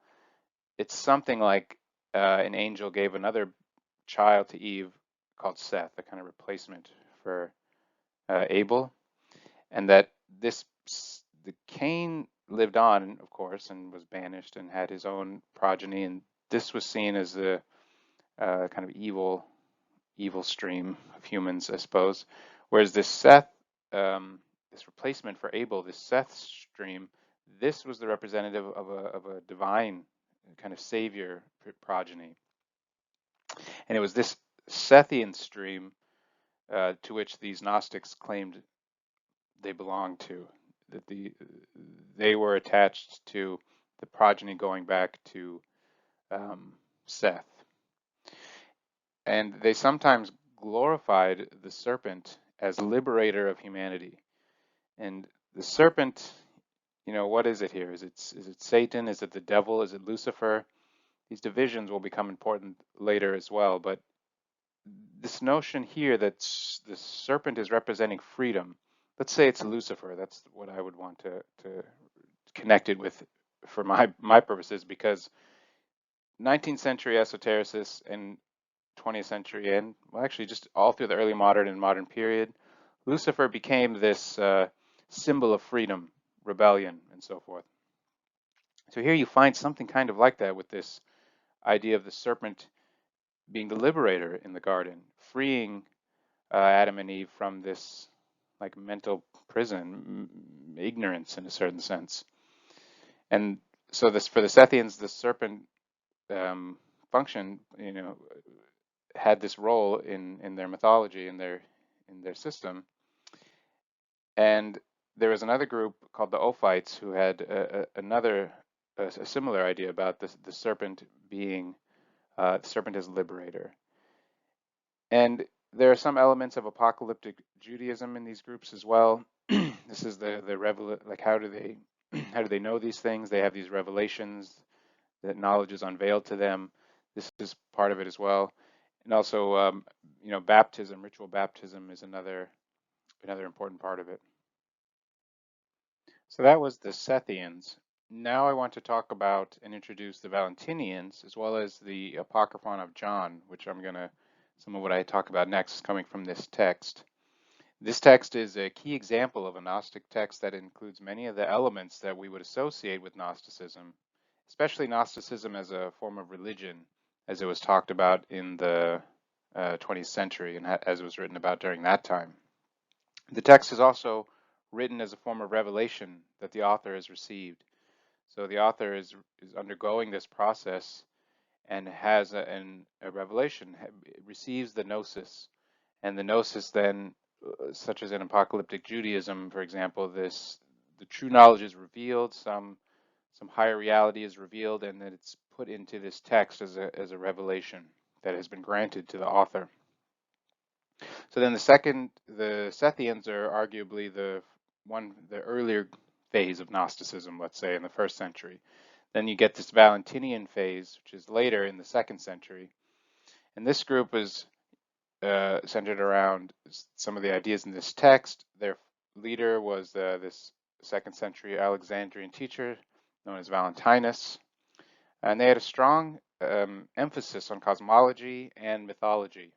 it's something like an angel gave another child to Eve called Seth, a kind of replacement for Abel, and that the Cain lived on, of course, and was banished and had his own progeny, and this was seen as a kind of evil stream of humans, I suppose. Whereas this Seth, this replacement for Abel, this Seth stream, this was the representative of a divine kind of savior progeny. And it was this Sethian stream to which these Gnostics claimed they belonged to, that they were attached to the progeny going back to Seth. And they sometimes glorified the serpent as liberator of humanity. And the serpent, what is it here? Is it Satan? Is it the devil? Is it Lucifer? These divisions will become important later as well, but this notion here that the serpent is representing freedom, let's say it's Lucifer, that's what I would want to connect it with for my purposes, because 19th century esotericists and 20th century, and well, actually just all through the early modern and modern period, Lucifer became this symbol of freedom, rebellion, and so forth. So here you find something kind of like that with this idea of the serpent being the liberator in the garden, freeing Adam and Eve from this like mental prison, ignorance in a certain sense. And so this, for the Sethians, the serpent function, had this role in their mythology, in their system. And there was another group called the Ophites who had a similar idea about the serpent being the serpent as liberator. And there are some elements of apocalyptic Judaism in these groups as well. This is the like how do they know these things? They have these revelations that knowledge is unveiled to them. This is part of it as well. And also, baptism, ritual baptism is another important part of it. So that was the Sethians. Now I want to talk about and introduce the Valentinians, as well as the Apocryphon of John, which some of what I talk about next is coming from this text. This text is a key example of a Gnostic text that includes many of the elements that we would associate with Gnosticism, especially Gnosticism as a form of religion, as it was talked about in the 20th century and as it was written about during that time. The text is also written as a form of revelation that the author has received. So the author is undergoing this process and has a revelation, receives the gnosis. And the gnosis then, such as in apocalyptic Judaism, for example, the true knowledge is revealed, some higher reality is revealed, and then it's put into this text as a revelation that has been granted to the author. So then the Sethians are arguably the earlier phase of Gnosticism, let's say in the 1st century. Then you get this Valentinian phase, which is later in the 2nd century. And this group is centered around some of the ideas in this text. Their leader was this 2nd century Alexandrian teacher known as Valentinus. And they had a strong emphasis on cosmology and mythology.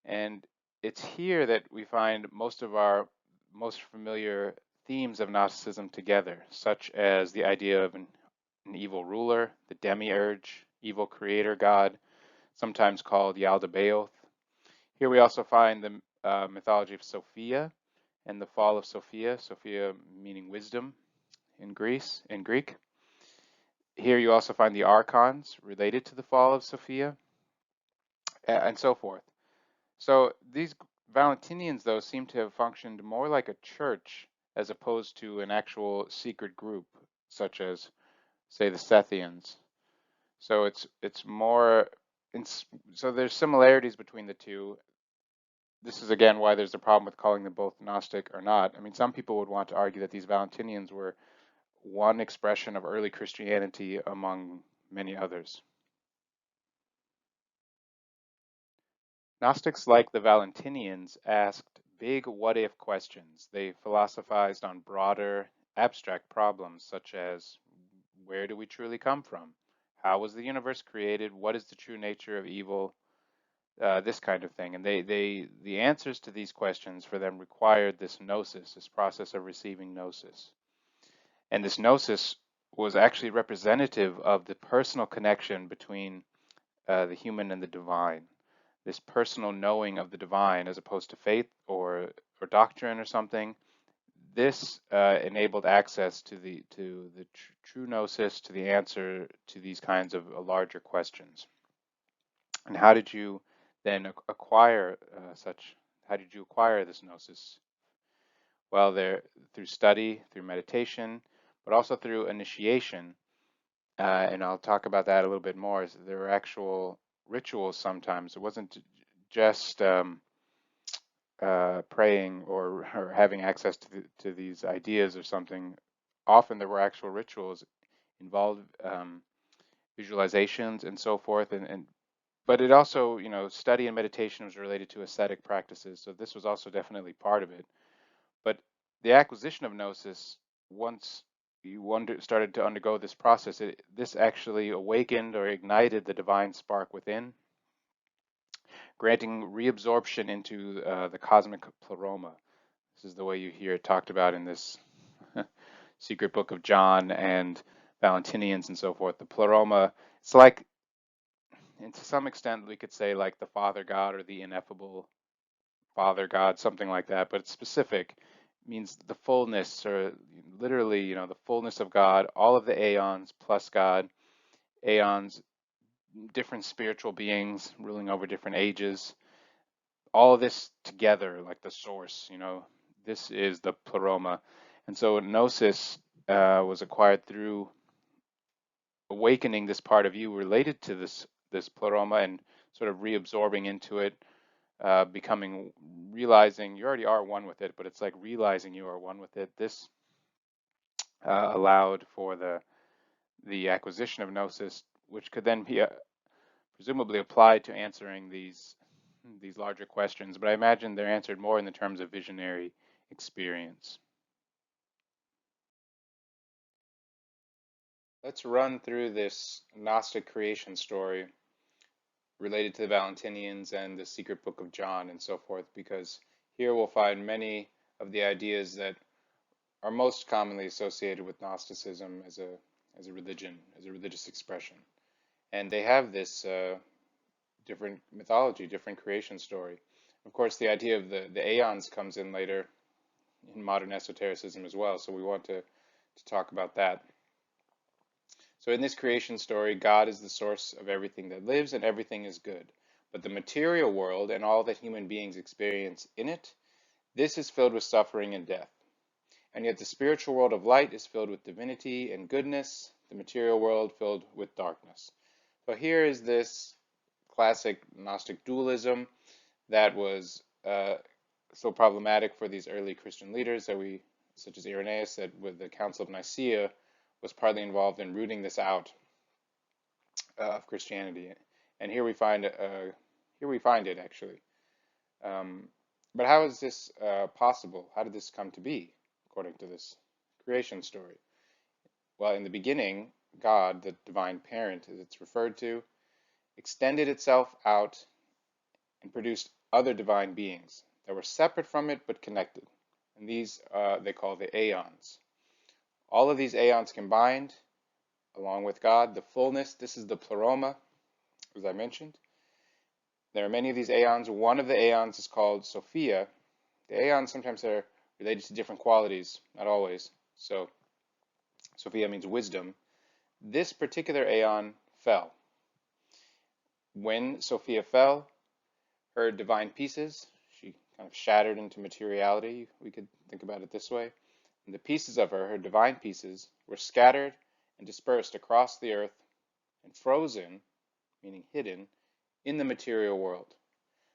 And it's here that we find most of our most familiar themes of Gnosticism together, such as the idea of an evil ruler, the demiurge, evil creator god, sometimes called Yaldabaoth. Here we also find the mythology of Sophia and the fall of Sophia, Sophia meaning wisdom in Greek. Here you also find the archons related to the fall of Sophia, and so forth. So these Valentinians, though, seem to have functioned more like a church as opposed to an actual secret group, such as, say, the Sethians. So it's more, so there's similarities between the two. This is again why there's a problem with calling them both Gnostic or not. I mean, some people would want to argue that these Valentinians were one expression of early Christianity among many others. Gnostics, like the Valentinians, asked big what-if questions. They philosophized on broader, abstract problems such as, where do we truly come from? How was the universe created? What is the true nature of evil? This kind of thing. And the answers to these questions for them required this gnosis, this process of receiving gnosis. And this gnosis was actually representative of the personal connection between the human and the divine. This personal knowing of the divine as opposed to faith or doctrine or something. This enabled access to the true gnosis, to the answer to these kinds of larger questions. And how did you then acquire how did you acquire this gnosis? Well, through study, through meditation, but also through initiation. And I'll talk about that a little bit more. There were actual rituals sometimes. It wasn't just praying or having access to these ideas or something. Often there were actual rituals involved, visualizations and so forth. But it also, study and meditation was related to ascetic practices. So this was also definitely part of it. But the acquisition of gnosis, once you started to undergo this process, this actually awakened or ignited the divine spark within, granting reabsorption into the cosmic pleroma. This is the way you hear it talked about in this secret book of John and Valentinians and so forth. The pleroma, it's like, and to some extent, we could say like the Father God or the ineffable Father God, something like that, but it's specific. It means the fullness, or literally, the fullness of God, all of the aeons plus God, aeons, different spiritual beings ruling over different ages, all of this together, like the source, this is the pleroma. And so gnosis was acquired through awakening this part of you related to this pleroma and sort of reabsorbing into it, realizing you already are one with it, but it's like realizing you are one with it. This allowed for the acquisition of gnosis, which could then be presumably applied to answering these larger questions. But I imagine they're answered more in the terms of visionary experience. Let's run through this Gnostic creation story related to the Valentinians and the secret book of John and so forth, because here we'll find many of the ideas that are most commonly associated with Gnosticism as a religion, as a religious expression. And they have this different mythology, different creation story. Of course, the idea of the aeons comes in later in modern esotericism as well, so we want to talk about that. So in this creation story, God is the source of everything that lives and everything is good. But the material world and all that human beings experience in it, this is filled with suffering and death. And yet the spiritual world of light is filled with divinity and goodness, the material world filled with darkness. So here is this classic Gnostic dualism that was so problematic for these early Christian leaders such as Irenaeus, that with the Council of Nicaea was partly involved in rooting this out of Christianity. And here we find it actually. But how is this possible? How did this come to be, according to this creation story? Well, in the beginning, God, the divine parent, as it's referred to, extended itself out and produced other divine beings that were separate from it but connected. And these they call the aeons. All of these aeons combined, along with God, the fullness, this is the pleroma, as I mentioned. There are many of these aeons. One of the aeons is called Sophia. The aeons sometimes are related to different qualities, not always. So Sophia means wisdom. This particular aeon fell. When Sophia fell, her divine pieces, she kind of shattered into materiality, we could think about it this way. And the pieces of her divine pieces, were scattered and dispersed across the earth and frozen, meaning hidden, in the material world.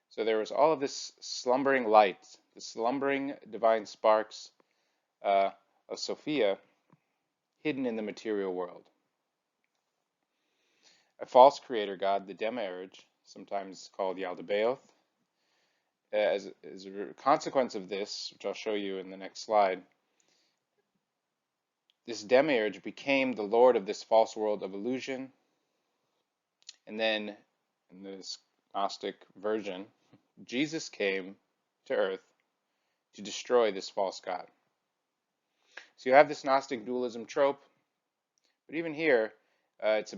So there was all of this slumbering light, the slumbering divine sparks of Sophia hidden in the material world. A false creator god, the demiurge, sometimes called Yaldabaoth, as a consequence of this, which I'll show you in the next slide, this demiurge became the lord of this false world of illusion. And then in this Gnostic version, Jesus came to earth to destroy this false god. So you have this Gnostic dualism trope, but even here, it's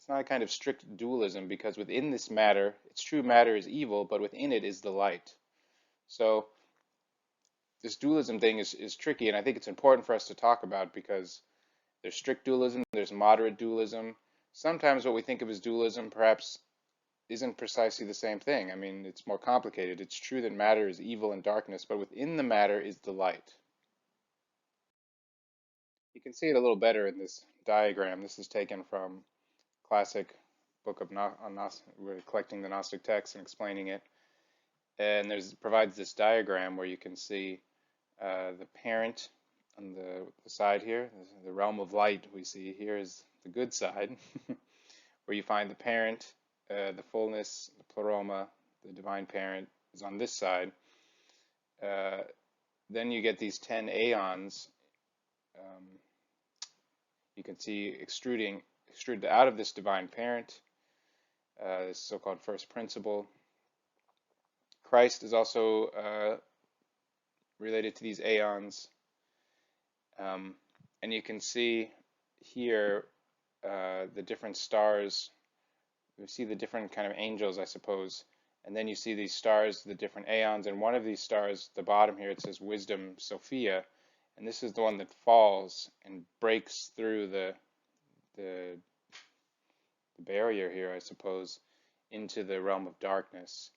not a kind of strict dualism, because within this matter, it's true matter is evil, but within it is the light. So this dualism thing is tricky, and I think it's important for us to talk about, because there's strict dualism, there's moderate dualism. Sometimes what we think of as dualism perhaps isn't precisely the same thing. I mean, it's more complicated. It's true that matter is evil and darkness, but within the matter is the light. You can see it a little better in this diagram. This is taken from classic book of we're collecting the Gnostic text and explaining it. And provides this diagram where you can see the parent on the side here, the realm of light we see here is the good side, where you find the parent, the fullness, the pleroma, the divine parent is on this side. Then you get these 10 aeons. You can see extruded out of this divine parent, this so-called first principle. Christ is also related to these aeons. And you can see here the different stars. You see the different kind of angels, I suppose. And then you see these stars, the different aeons. And one of these stars, the bottom here, it says Wisdom Sophia. And this is the one that falls and breaks through the barrier here, I suppose, into the realm of darkness.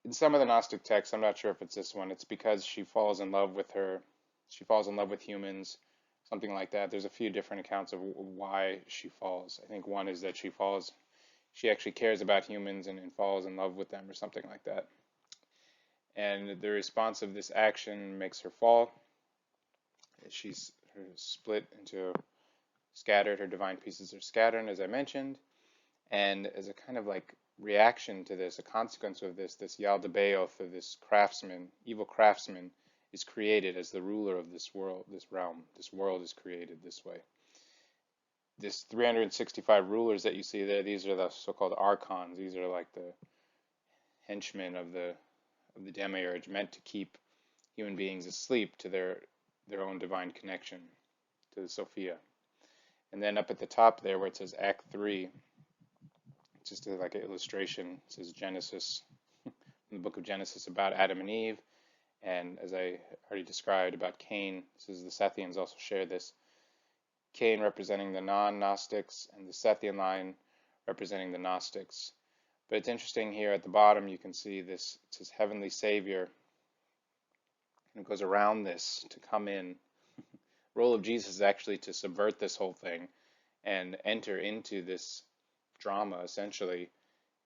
In some of the Gnostic texts, I'm not sure if it's this one, it's because she falls in love with humans, something like that. There's a few different accounts of why she falls. I think one is that she actually cares about humans and falls in love with them, or something like that. And the response of this action makes her fall. She's split into scattered, her divine pieces are scattered, as I mentioned. And as a kind of like reaction to this, a consequence of this Yaldabaoth, or this craftsman, evil craftsman, is created as the ruler of this world, this realm. This world is created this way. This 365 rulers that you see there, these are the so-called archons. These are like the henchmen of the demiurge, meant to keep human beings asleep to their own divine connection to the Sophia. And then up at the top there, where it says Act 3, just like an illustration, it says Genesis, in the book of Genesis, about Adam and Eve. And as I already described about Cain, this is the Sethians also share this. Cain representing the non-Gnostics, and the Sethian line representing the Gnostics. But it's interesting here at the bottom, you can see this, it says Heavenly Savior, and it goes around this to come in. The role of Jesus is actually to subvert this whole thing and enter into this drama, essentially,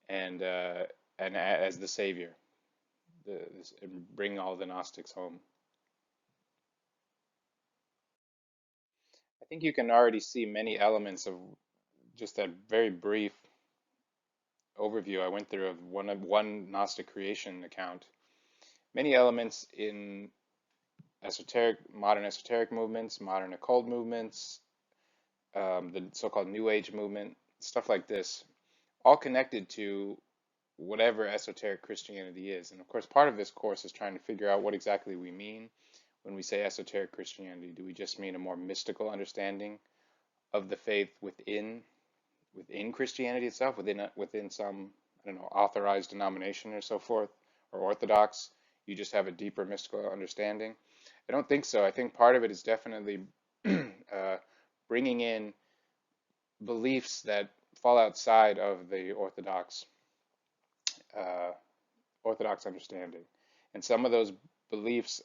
and as the Savior, and bring all the Gnostics home. I think you can already see many elements of just that very brief overview I went through of one Gnostic creation account. Many elements in modern esoteric movements, modern occult movements, the so-called New Age movement, stuff like this, all connected to whatever esoteric Christianity is. And of course, part of this course is trying to figure out what exactly we mean when we say esoteric Christianity. Do we just mean a more mystical understanding of the faith within Christianity itself, within some, I don't know, authorized denomination or so forth, or orthodox? you just have a deeper mystical understanding. I don't think so. I think part of it is definitely bringing in beliefs that fall outside of the uh, orthodox understanding, and some of those beliefs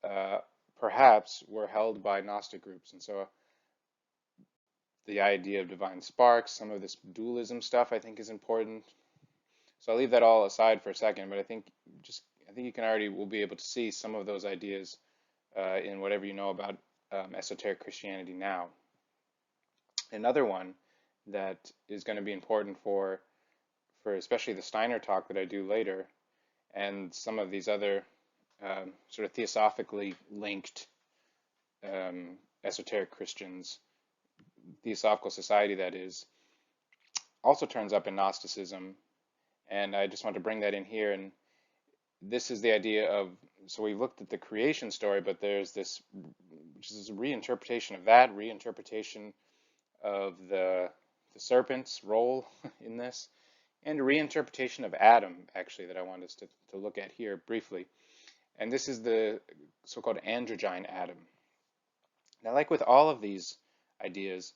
uh, perhaps were held by Gnostic groups, and so the idea of divine sparks, some of this dualism stuff, I think is important. So I'll leave that all aside for a second, but I think you can already will be able to see some of those ideas in whatever you know about esoteric Christianity now. Another one that is going to be important for especially the Steiner talk that I do later, and some of these other sort of theosophically linked esoteric Christians, Theosophical Society that is, also turns up in Gnosticism, and I just want to bring that in here. And this is the idea of, so we've looked at the creation story, but there's this, which is a reinterpretation of that, reinterpretation of the serpent's role in this, and a reinterpretation of Adam, actually, that I want us to look at here briefly. And this is the so-called androgyne Adam. Now, like with all of these ideas,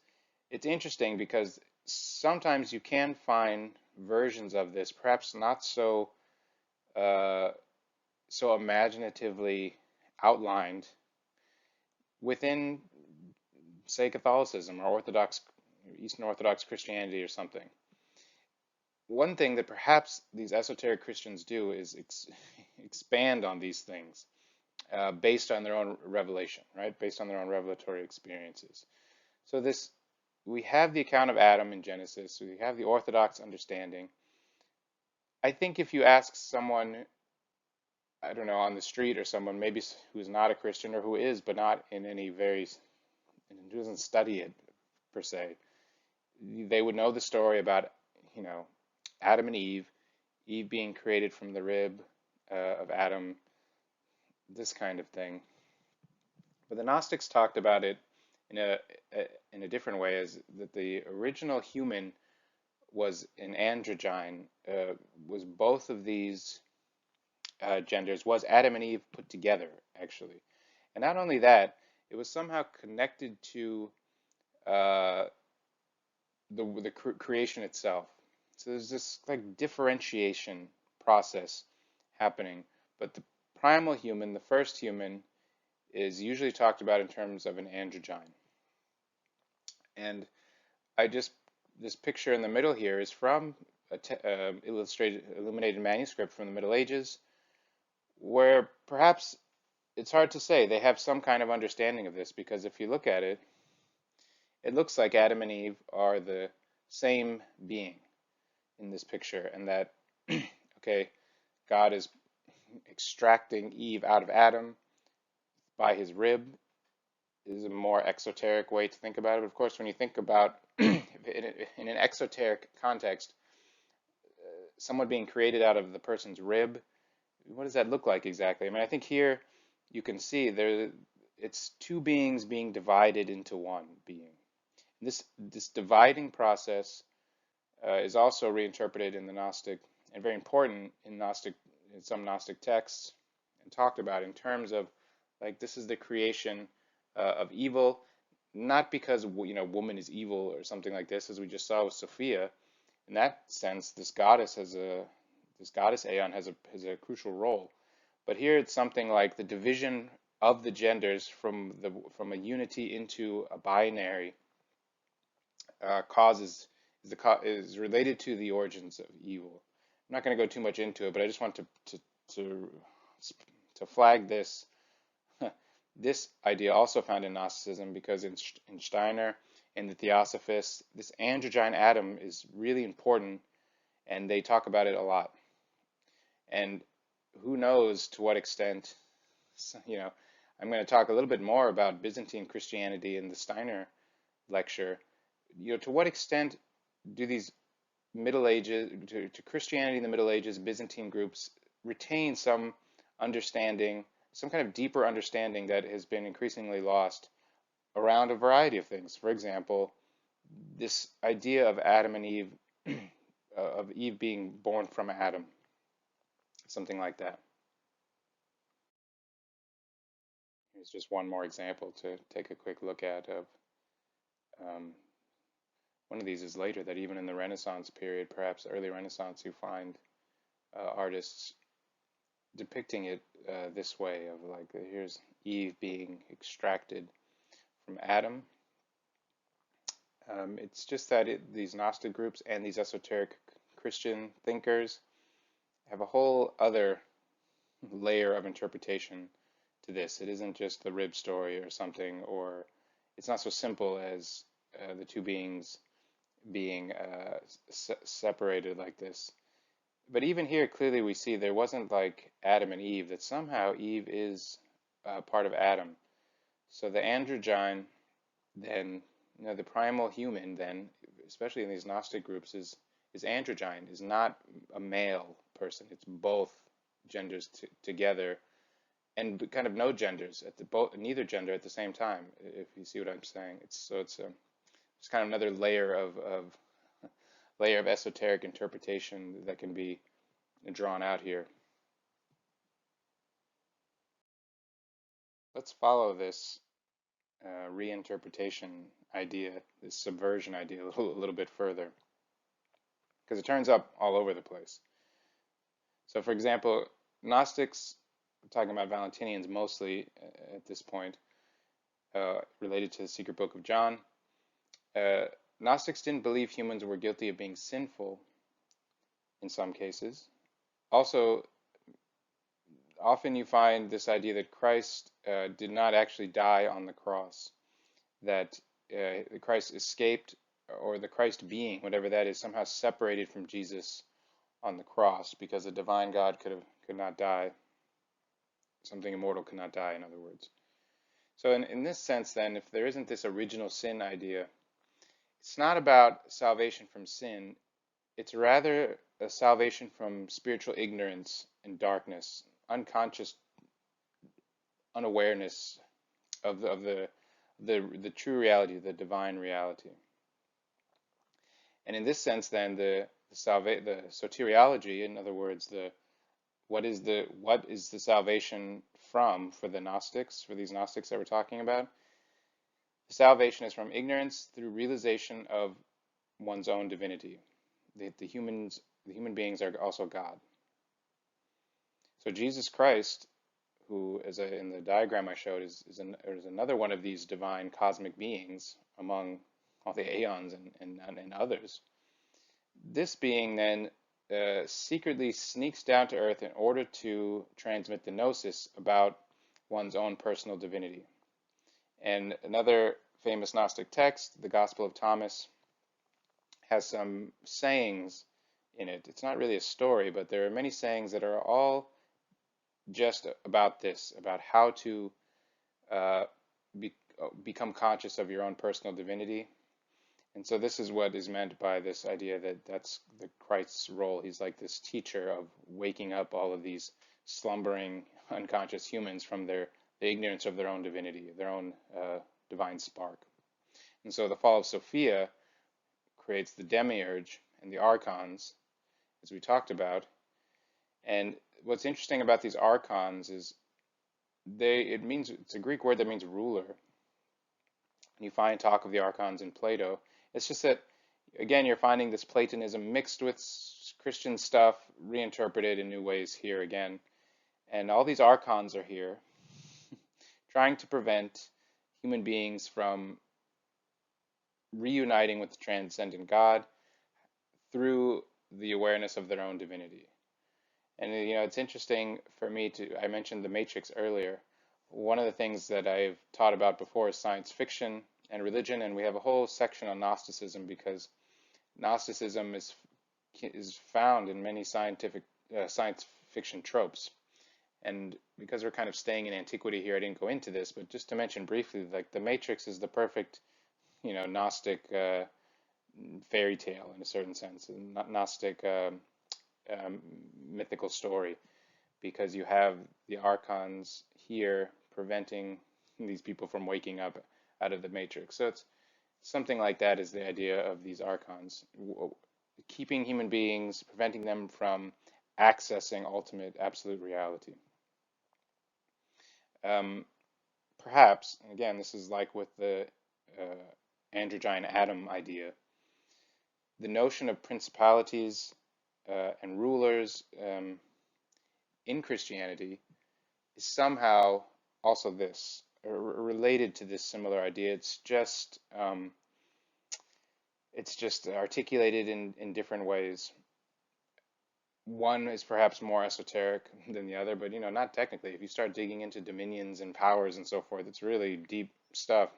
it's interesting because sometimes you can find versions of this, perhaps not so so imaginatively outlined within, say, Catholicism or Eastern Orthodox Christianity or something. One thing that perhaps these esoteric Christians do is expand on these things based on their own revelation, right? Based on their own revelatory experiences. So we have the account of Adam in Genesis. We have the Orthodox understanding. I think if you ask someone, I don't know, on the street, or someone maybe who's not a Christian, or who is, but not in any who doesn't study it per se, they would know the story about, Adam and Eve being created from the rib of Adam, this kind of thing. But the Gnostics talked about it in a different way, as that the original human was an androgyne, was both of these genders, was Adam and Eve put together, actually. And not only that, it was somehow connected to the creation itself. So there's this like differentiation process happening. But the primal human, the first human, is usually talked about in terms of an androgyne. And this picture in the middle here is from a illuminated manuscript from the Middle Ages, where perhaps it's hard to say they have some kind of understanding of this, because if you look at it, it looks like Adam and Eve are the same being in this picture, and that, okay, God is extracting Eve out of Adam by his rib is a more exoteric way to think about it. But of course, when you think about in an exoteric context, someone being created out of the person's rib, what does that look like exactly? I mean, I think here you can see it's two beings being divided into one being. This dividing process is also reinterpreted in the Gnostic, and very important in some Gnostic texts, and talked about in terms of, like, this is the creation of evil, not because woman is evil or something like this, as we just saw with Sophia. In that sense, this goddess Aeon has a crucial role. But here it's something like the division of the genders from a unity into a binary is related to the origins of evil. I'm not going to go too much into it, but I just want to flag this this idea also found in Gnosticism, because in Steiner and the Theosophists, this androgyne Adam is really important, and they talk about it a lot. And who knows to what extent, I'm going to talk a little bit more about Byzantine Christianity in the Steiner lecture. To what extent do these Middle Ages, to Christianity in the Middle Ages, Byzantine groups retain some understanding, some kind of deeper understanding that has been increasingly lost around a variety of things. For example, this idea of Adam and Eve, of Eve being born from Adam, something like that. Here's just one more example to take a quick look at of um, one of these is later, that even in the Renaissance period, perhaps early Renaissance, you find artists depicting it this way of like, here's Eve being extracted from Adam. It's just that these Gnostic groups and these esoteric Christian thinkers have a whole other layer of interpretation to this. It isn't just the rib story or something, or it's not so simple as the two beings being separated like this. But even here, clearly we see there wasn't like Adam and Eve, that somehow Eve is part of Adam. So the androgyne, then, the primal human, then, especially in these Gnostic groups, is androgyne, is not a male person. It's both genders together, and kind of no genders at neither gender at the same time. If you see what I'm saying, it's kind of another layer of esoteric interpretation that can be drawn out here. Let's follow this reinterpretation idea, this subversion idea, a little bit further, because it turns up all over the place. So, for example, Gnostics, we're talking about Valentinians mostly at this point, related to the secret book of John. Gnostics didn't believe humans were guilty of being sinful in some cases. Also, often you find this idea that Christ did not actually die on the cross, that Christ escaped, or the Christ being, whatever that is, somehow separated from Jesus on the cross, because a divine God could not die. Something immortal could not die, in other words. So in this sense, then, if there isn't this original sin idea, it's not about salvation from sin. It's rather a salvation from spiritual ignorance and darkness, unconscious unawareness of the true reality, the divine reality. And in this sense, then, the soteriology, in other words, what is the salvation from for the Gnostics, for these Gnostics that we're talking about? The salvation is from ignorance through realization of one's own divinity. The human beings are also God. So Jesus Christ, who, in the diagram I showed, is another one of these divine cosmic beings among all the aeons and others. This being then secretly sneaks down to earth in order to transmit the gnosis about one's own personal divinity. And another famous Gnostic text, the Gospel of Thomas, has some sayings in it. It's not really a story, but there are many sayings that are all just about this, about how to become conscious of your own personal divinity. And so this is what is meant by this idea that that's the Christ's role. He's like this teacher of waking up all of these slumbering, unconscious humans from the ignorance of their own divinity, their own divine spark. And so the fall of Sophia creates the demiurge and the archons, as we talked about. And what's interesting about these archons is it's a Greek word that means ruler. And you find talk of the archons in Plato. It's just that, again, you're finding this Platonism mixed with Christian stuff, reinterpreted in new ways here again. And all these archons are here, trying to prevent human beings from reuniting with the transcendent God through the awareness of their own divinity. And it's interesting for me I mentioned the Matrix earlier. One of the things that I've taught about before is science fiction and religion, and we have a whole section on Gnosticism, because Gnosticism is found in many science fiction tropes. And because we're kind of staying in antiquity here, I didn't go into this, but just to mention briefly, like the Matrix is the perfect, Gnostic fairy tale in a certain sense, Gnostic mythical story, because you have the archons here preventing these people from waking up out of the matrix. So it's something like that is the idea of these archons, keeping human beings, preventing them from accessing ultimate absolute reality. perhaps, and again, this is like with the androgyne atom idea, the notion of principalities and rulers in Christianity is somehow also this, or related to this similar idea. It's just articulated in different ways. One is perhaps more esoteric than the other, but not technically. If you start digging into dominions and powers and so forth, it's really deep stuff.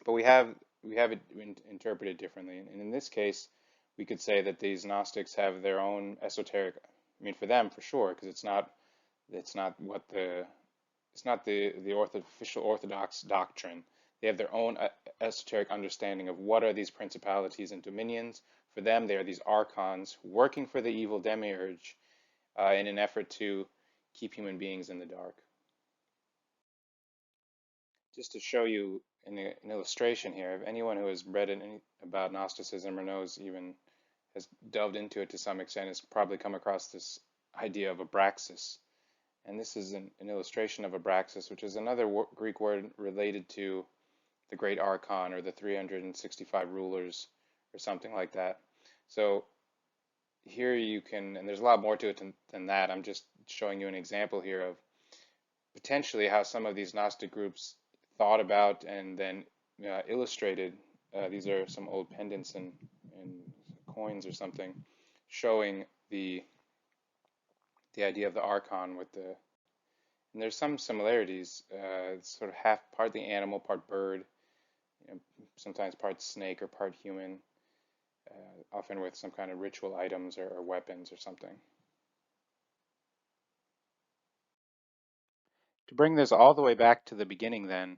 But we have it interpreted differently, and in this case, we could say that these Gnostics have their own esoteric. I mean, for them, for sure, because it's not the official Orthodox doctrine. They have their own esoteric understanding of what are these principalities and dominions. For them, they are these archons working for the evil demiurge in an effort to keep human beings in the dark. Just to show you an illustration here, if anyone who has read about Gnosticism or has delved into it to some extent has probably come across this idea of abraxas. And this is an illustration of abraxas, which is another Greek word related to the great archon or the 365 rulers or something like that. So here you can, and there's a lot more to it than that. I'm just showing you an example here of potentially how some of these Gnostic groups thought about and then illustrated. These are some old pendants and coins or something, showing the idea of the archon with the. And there's some similarities. It's sort of half partly animal, part bird, sometimes part snake or part human, often with some kind of ritual items or weapons or something. To bring this all the way back to the beginning then,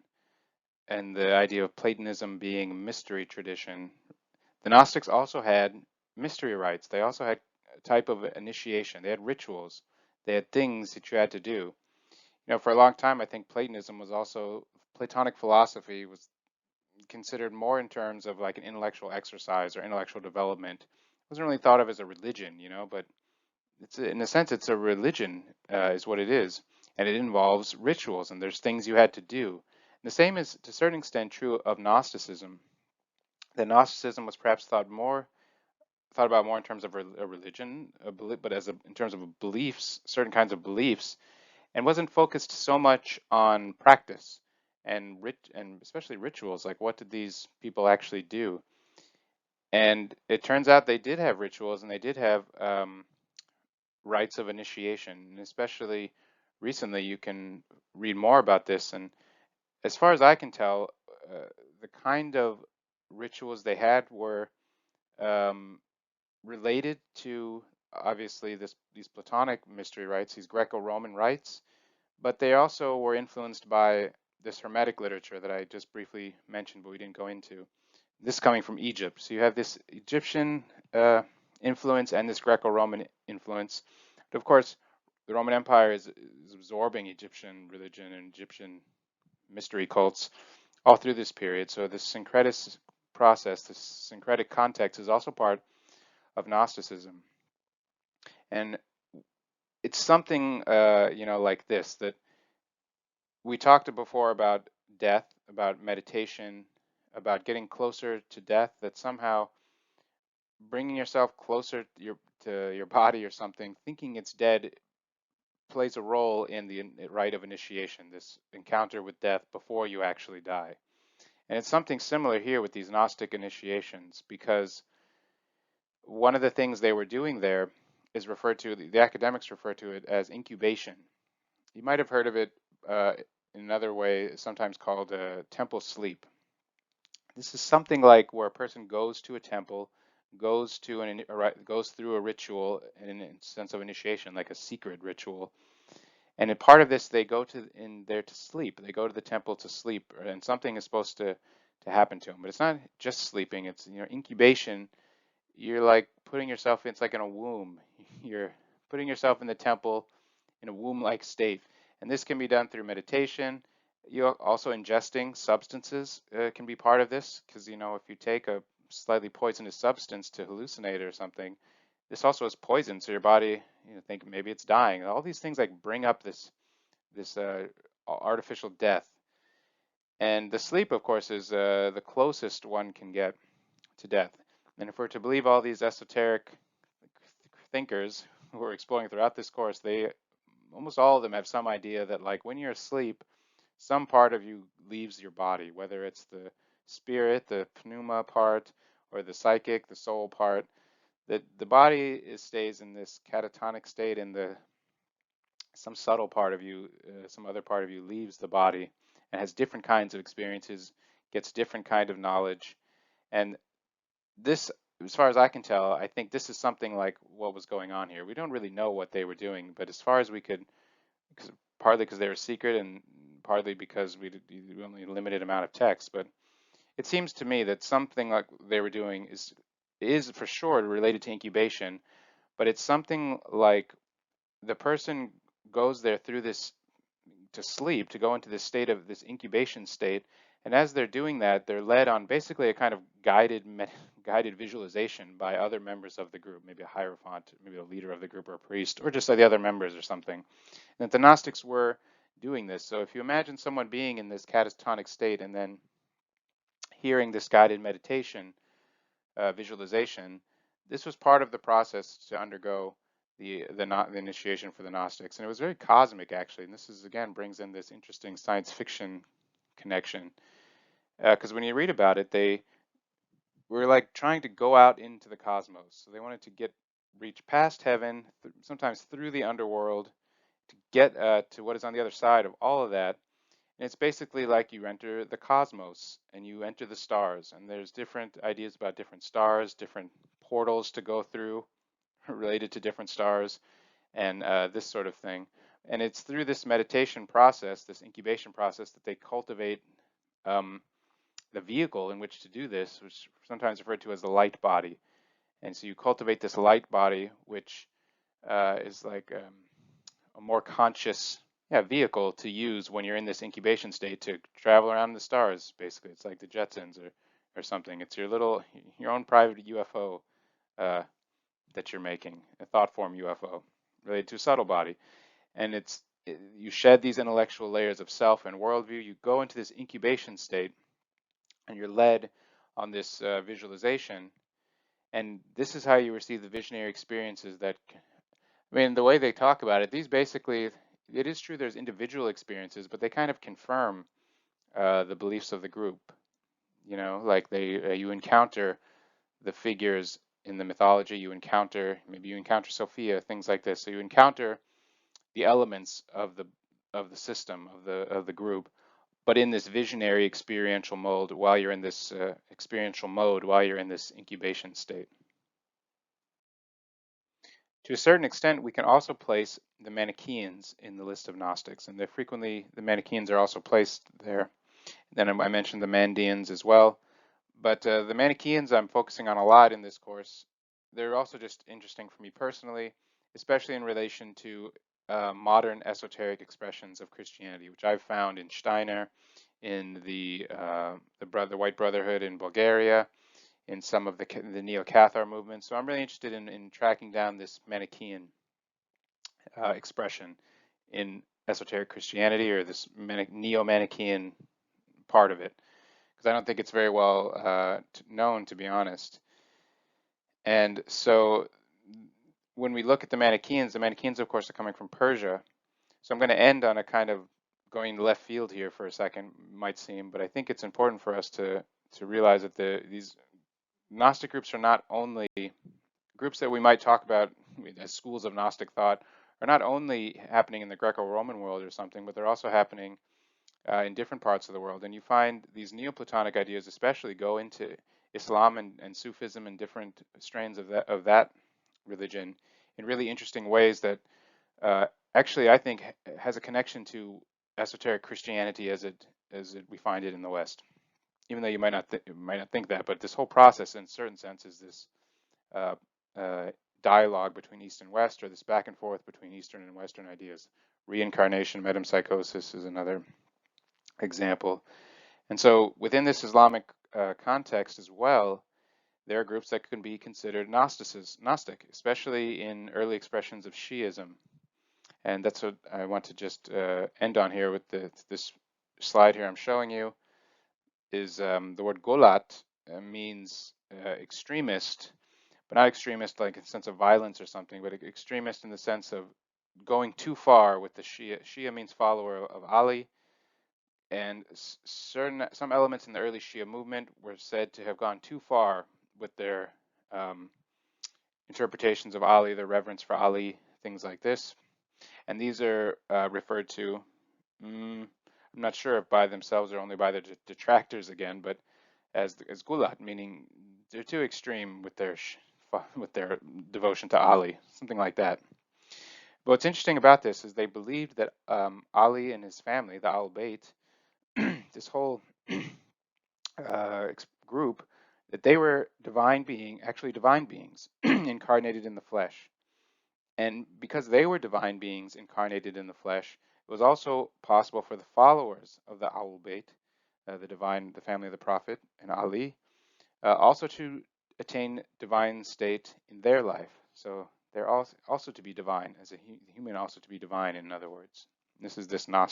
and the idea of Platonism being a mystery tradition, the Gnostics also had mystery rites. They also had a type of initiation. They had rituals. They had things that you had to do. For a long time, I think Platonic philosophy was considered more in terms of like an intellectual exercise or intellectual development. It wasn't really thought of as a religion, but in a sense, it's a religion, is what it is. And it involves rituals, and there's things you had to do. And the same is, to a certain extent, true of Gnosticism. That Gnosticism was perhaps thought about more in terms of a religion, but in terms of beliefs, certain kinds of beliefs, and wasn't focused so much on practice and especially rituals, like what did these people actually do. And it turns out they did have rituals, and they did have rites of initiation, and especially recently you can read more about this. And as far as I can tell, the kind of rituals they had were related to obviously these Platonic mystery rites, these Greco-Roman rites, but they also were influenced by this Hermetic literature that I just briefly mentioned, but we didn't go into. This coming from Egypt. So you have this Egyptian influence and this Greco-Roman influence. But of course, the Roman Empire is absorbing Egyptian religion and Egyptian mystery cults all through this period. So this syncretic process, this syncretic context, is also part of Gnosticism. And it's something, like this, that we talked before about death, about meditation, about getting closer to death, that somehow bringing yourself closer to your body or something, thinking it's dead, plays a role in the rite of initiation, this encounter with death before you actually die. And it's something similar here with these Gnostic initiations, because one of the things they were doing there is the academics refer to it as incubation. You might have heard of it in another way, sometimes called temple sleep. This is something like where a person goes to a temple, goes through a ritual in a sense of initiation, like a secret ritual. And in part of this, they go in there to sleep. They go to the temple to sleep, and something is supposed to happen to them. But it's not just sleeping. It's incubation. You're like putting yourself. It's like in a womb. You're putting yourself in the temple in a womb-like state, and this can be done through meditation. You're also ingesting substances can be part of this, because if you take a slightly poisonous substance to hallucinate or something, this also is poison, so your body think maybe it's dying. All these things like bring up this artificial death. And the sleep, of course, is the closest one can get to death. And if we're to believe all these esoteric thinkers who are exploring throughout this course, they almost all of them have some idea that like when you're asleep, some part of you leaves your body, whether it's the spirit, the pneuma part, or the psychic, the soul part. That the body stays in this catatonic state, and some subtle part of you, some other part of you leaves the body and has different kinds of experiences, gets different kind of knowledge. And this, as far as I can tell, I think this is something like what was going on here. We don't really know what they were doing, but as far as we could, partly because they were secret and partly because we only a limited amount of text, but it seems to me that something like they were doing is for sure related to incubation, but it's something like the person goes there through this to sleep, to go into this state of this incubation state, and as they're doing that, they're led on basically a kind of guided visualization by other members of the group, maybe a hierophant, maybe a leader of the group or a priest, or just like the other members or something. And that the Gnostics were doing this. So if you imagine someone being in this catatonic state and then hearing this guided meditation, visualization, this was part of the process to undergo the initiation for the Gnostics. And it was very cosmic, actually. And this is, again, brings in this interesting science fiction connection. Because when you read about it, they were like trying to go out into the cosmos. So they wanted to reach past heaven, sometimes through the underworld, to get to what is on the other side of all of that. And it's basically like you enter the cosmos and you enter the stars. And there's different ideas about different stars, different portals to go through related to different stars, and this sort of thing. And it's through this meditation process, this incubation process, that they cultivate the vehicle in which to do this, which is sometimes referred to as the light body. And so you cultivate this light body, which is like a more conscious vehicle to use when you're in this incubation state to travel around the stars, basically. It's like the Jetsons or something. It's your own private UFO that you're making, a thought form UFO related to a subtle body. And you shed these intellectual layers of self and worldview. You go into this incubation state and you're led on this visualization. And this is how you receive the visionary experiences that, I mean, the way they talk about it, these basically, it is true there's individual experiences, but they kind of confirm the beliefs of the group. You know, like you encounter the figures in the mythology, maybe you encounter Sophia, things like this. So you encounter the elements of the system of the group, but in this visionary experiential mode while you're in this incubation state. To a certain extent, we can also place the Manichaeans in the list of Gnostics, and the Manichaeans are also placed there. Then I mentioned the Mandeans as well. But the Manichaeans I'm focusing on a lot in this course. They're also just interesting for me personally, especially in relation to modern esoteric expressions of Christianity, which I've found in Steiner, in the White Brotherhood in Bulgaria, in some of the Neo-Cathar movement. So I'm really interested in tracking down this Manichaean expression in esoteric Christianity, or this Neo-Manichaean part of it, because I don't think it's very well known, to be honest. And so when we look at the Manichaeans, of course, are coming from Persia. So I'm going to end on a kind of going left field here for a second, might seem, but I think it's important for us to realize that these Gnostic groups are not only groups that we might talk about as schools of Gnostic thought, are not only happening in the Greco-Roman world or something, but they're also happening in different parts of the world. And you find these Neoplatonic ideas especially go into Islam and Sufism and different strains of that religion in really interesting ways that actually I think has a connection to esoteric Christianity as we find it in the West. Even though you might not think that, but this whole process, in a certain sense, is this dialogue between East and West, or this back and forth between Eastern and Western ideas. Reincarnation, Metm Psychosis is another example. And so within this Islamic context as well, there are groups that can be considered Gnostic, especially in early expressions of Shi'ism. And that's what I want to just end on here with this slide here I'm showing you. Is the word golat means extremist, but not extremist like in the sense of violence or something, but extremist in the sense of going too far with the Shia. Shia means follower of Ali, and some elements in the early Shia movement were said to have gone too far with their um, interpretations of Ali, their reverence for Ali, things like this. And these are referred to, I'm not sure if by themselves or only by their detractors again, but as gulat, meaning they're too extreme with their devotion to Ali, something like that. But what's interesting about this is they believed that Ali and his family, the Al Bayt, this whole group, that they were actually divine beings incarnated in the flesh. And because they were divine beings incarnated in the flesh, it was also possible for the followers of the Ahl Bayt, the family of the Prophet and Ali, also to attain divine state in their life. So they're also to be divine, as a human also to be divine, in other words. This is one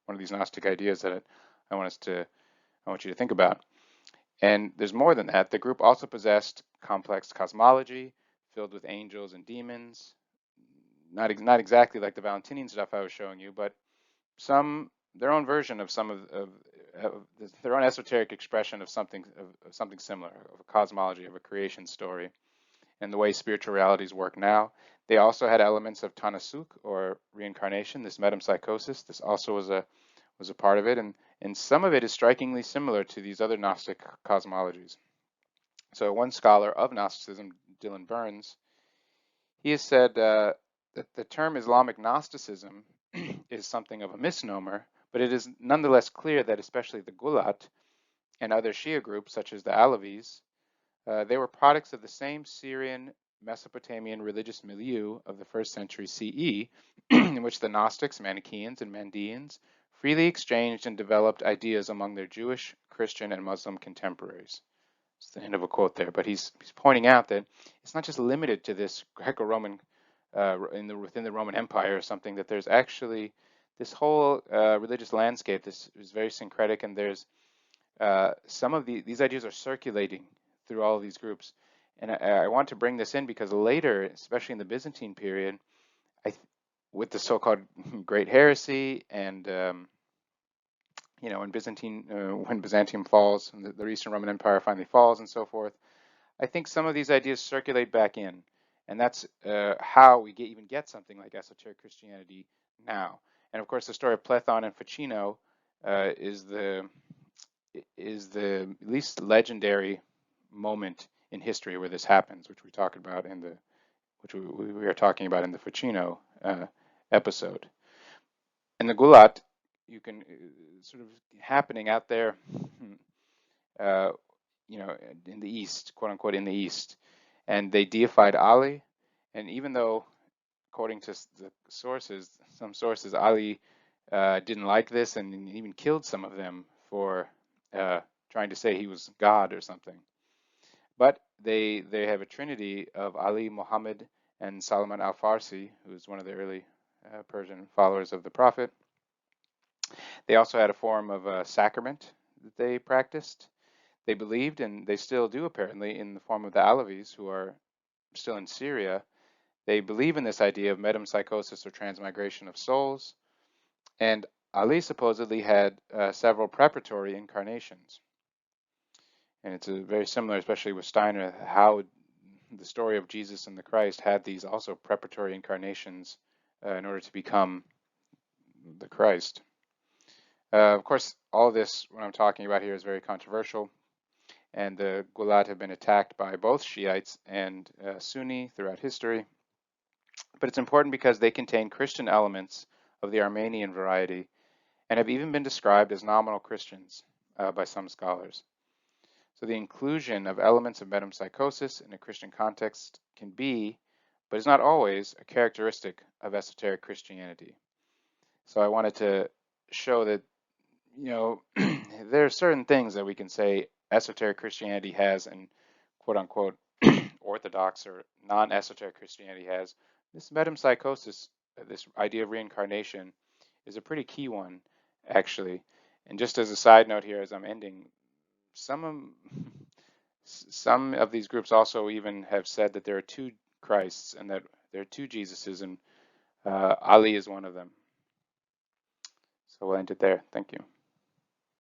of these Gnostic ideas that I want you to think about. And there's more than that. The group also possessed complex cosmology filled with angels and demons. Not exactly like the Valentinian stuff I was showing you, but their own version of their own esoteric expression of something similar, of a cosmology, of a creation story, and the way spiritual realities work now. They also had elements of Tanasuk, or reincarnation, this Metm Psychosis. This also was a part of it, and some of it is strikingly similar to these other Gnostic cosmologies. So one scholar of Gnosticism, Dylan Burns, he has said that the term Islamic Gnosticism is something of a misnomer, but it is nonetheless clear that especially the Gulat and other Shia groups, such as the Alavis, they were products of the same Syrian Mesopotamian religious milieu of the 1st century CE, in which the Gnostics, Manichaeans, and Mandeans freely exchanged and developed ideas among their Jewish, Christian, and Muslim contemporaries. It's the end of a quote there, but he's pointing out that it's not just limited to this Greco-Roman within the Roman Empire or something, that there's actually this whole religious landscape. This is very syncretic, and there's some of these ideas are circulating through all of these groups. And I want to bring this in because later, especially in the Byzantine period, with the so-called Great Heresy and when Byzantium falls and the Eastern Roman Empire finally falls and so forth, I think some of these ideas circulate back in, and that's how we even get something like esoteric Christianity now. And of course, the story of Platon and Ficino is the at least legendary moment in history where this happens, which we talked about which we are talking about in the Ficino episode. And the Gulat, you can sort of happening out there, in the East, quote unquote, in the East, and they deified Ali. And even though, according to some sources, Ali didn't like this and even killed some of them for trying to say he was God or something. But they have a trinity of Ali, Muhammad, and Salman al-Farsi, who was one of the early Persian followers of the Prophet. They also had a form of sacrament that they practiced. They believed, and they still do apparently, in the form of the Alavis, who are still in Syria. They believe in this idea of Metm Psychosis, or transmigration of souls. And Ali supposedly had several preparatory incarnations. And it's very similar, especially with Steiner, how the story of Jesus and the Christ had these also preparatory incarnations in order to become the Christ. Of course, all of this, what I'm talking about here, is very controversial, and the Gulat have been attacked by both Shiites and Sunni throughout history. But it's important because they contain Christian elements of the Armenian variety and have even been described as nominal Christians by some scholars. So the inclusion of elements of metempsychosis in a Christian context can be, but is not always, a characteristic of esoteric Christianity. So I wanted to show that, there are certain things that we can say esoteric Christianity has and quote unquote orthodox or non-esoteric Christianity has. This metempsychosis this idea of reincarnation is a pretty key one, actually. And just as a side note here, as I'm ending, some of these groups also even have said that there are two Christs and that there are two Jesuses, and Ali is one of them. So we'll end it there. Thank you.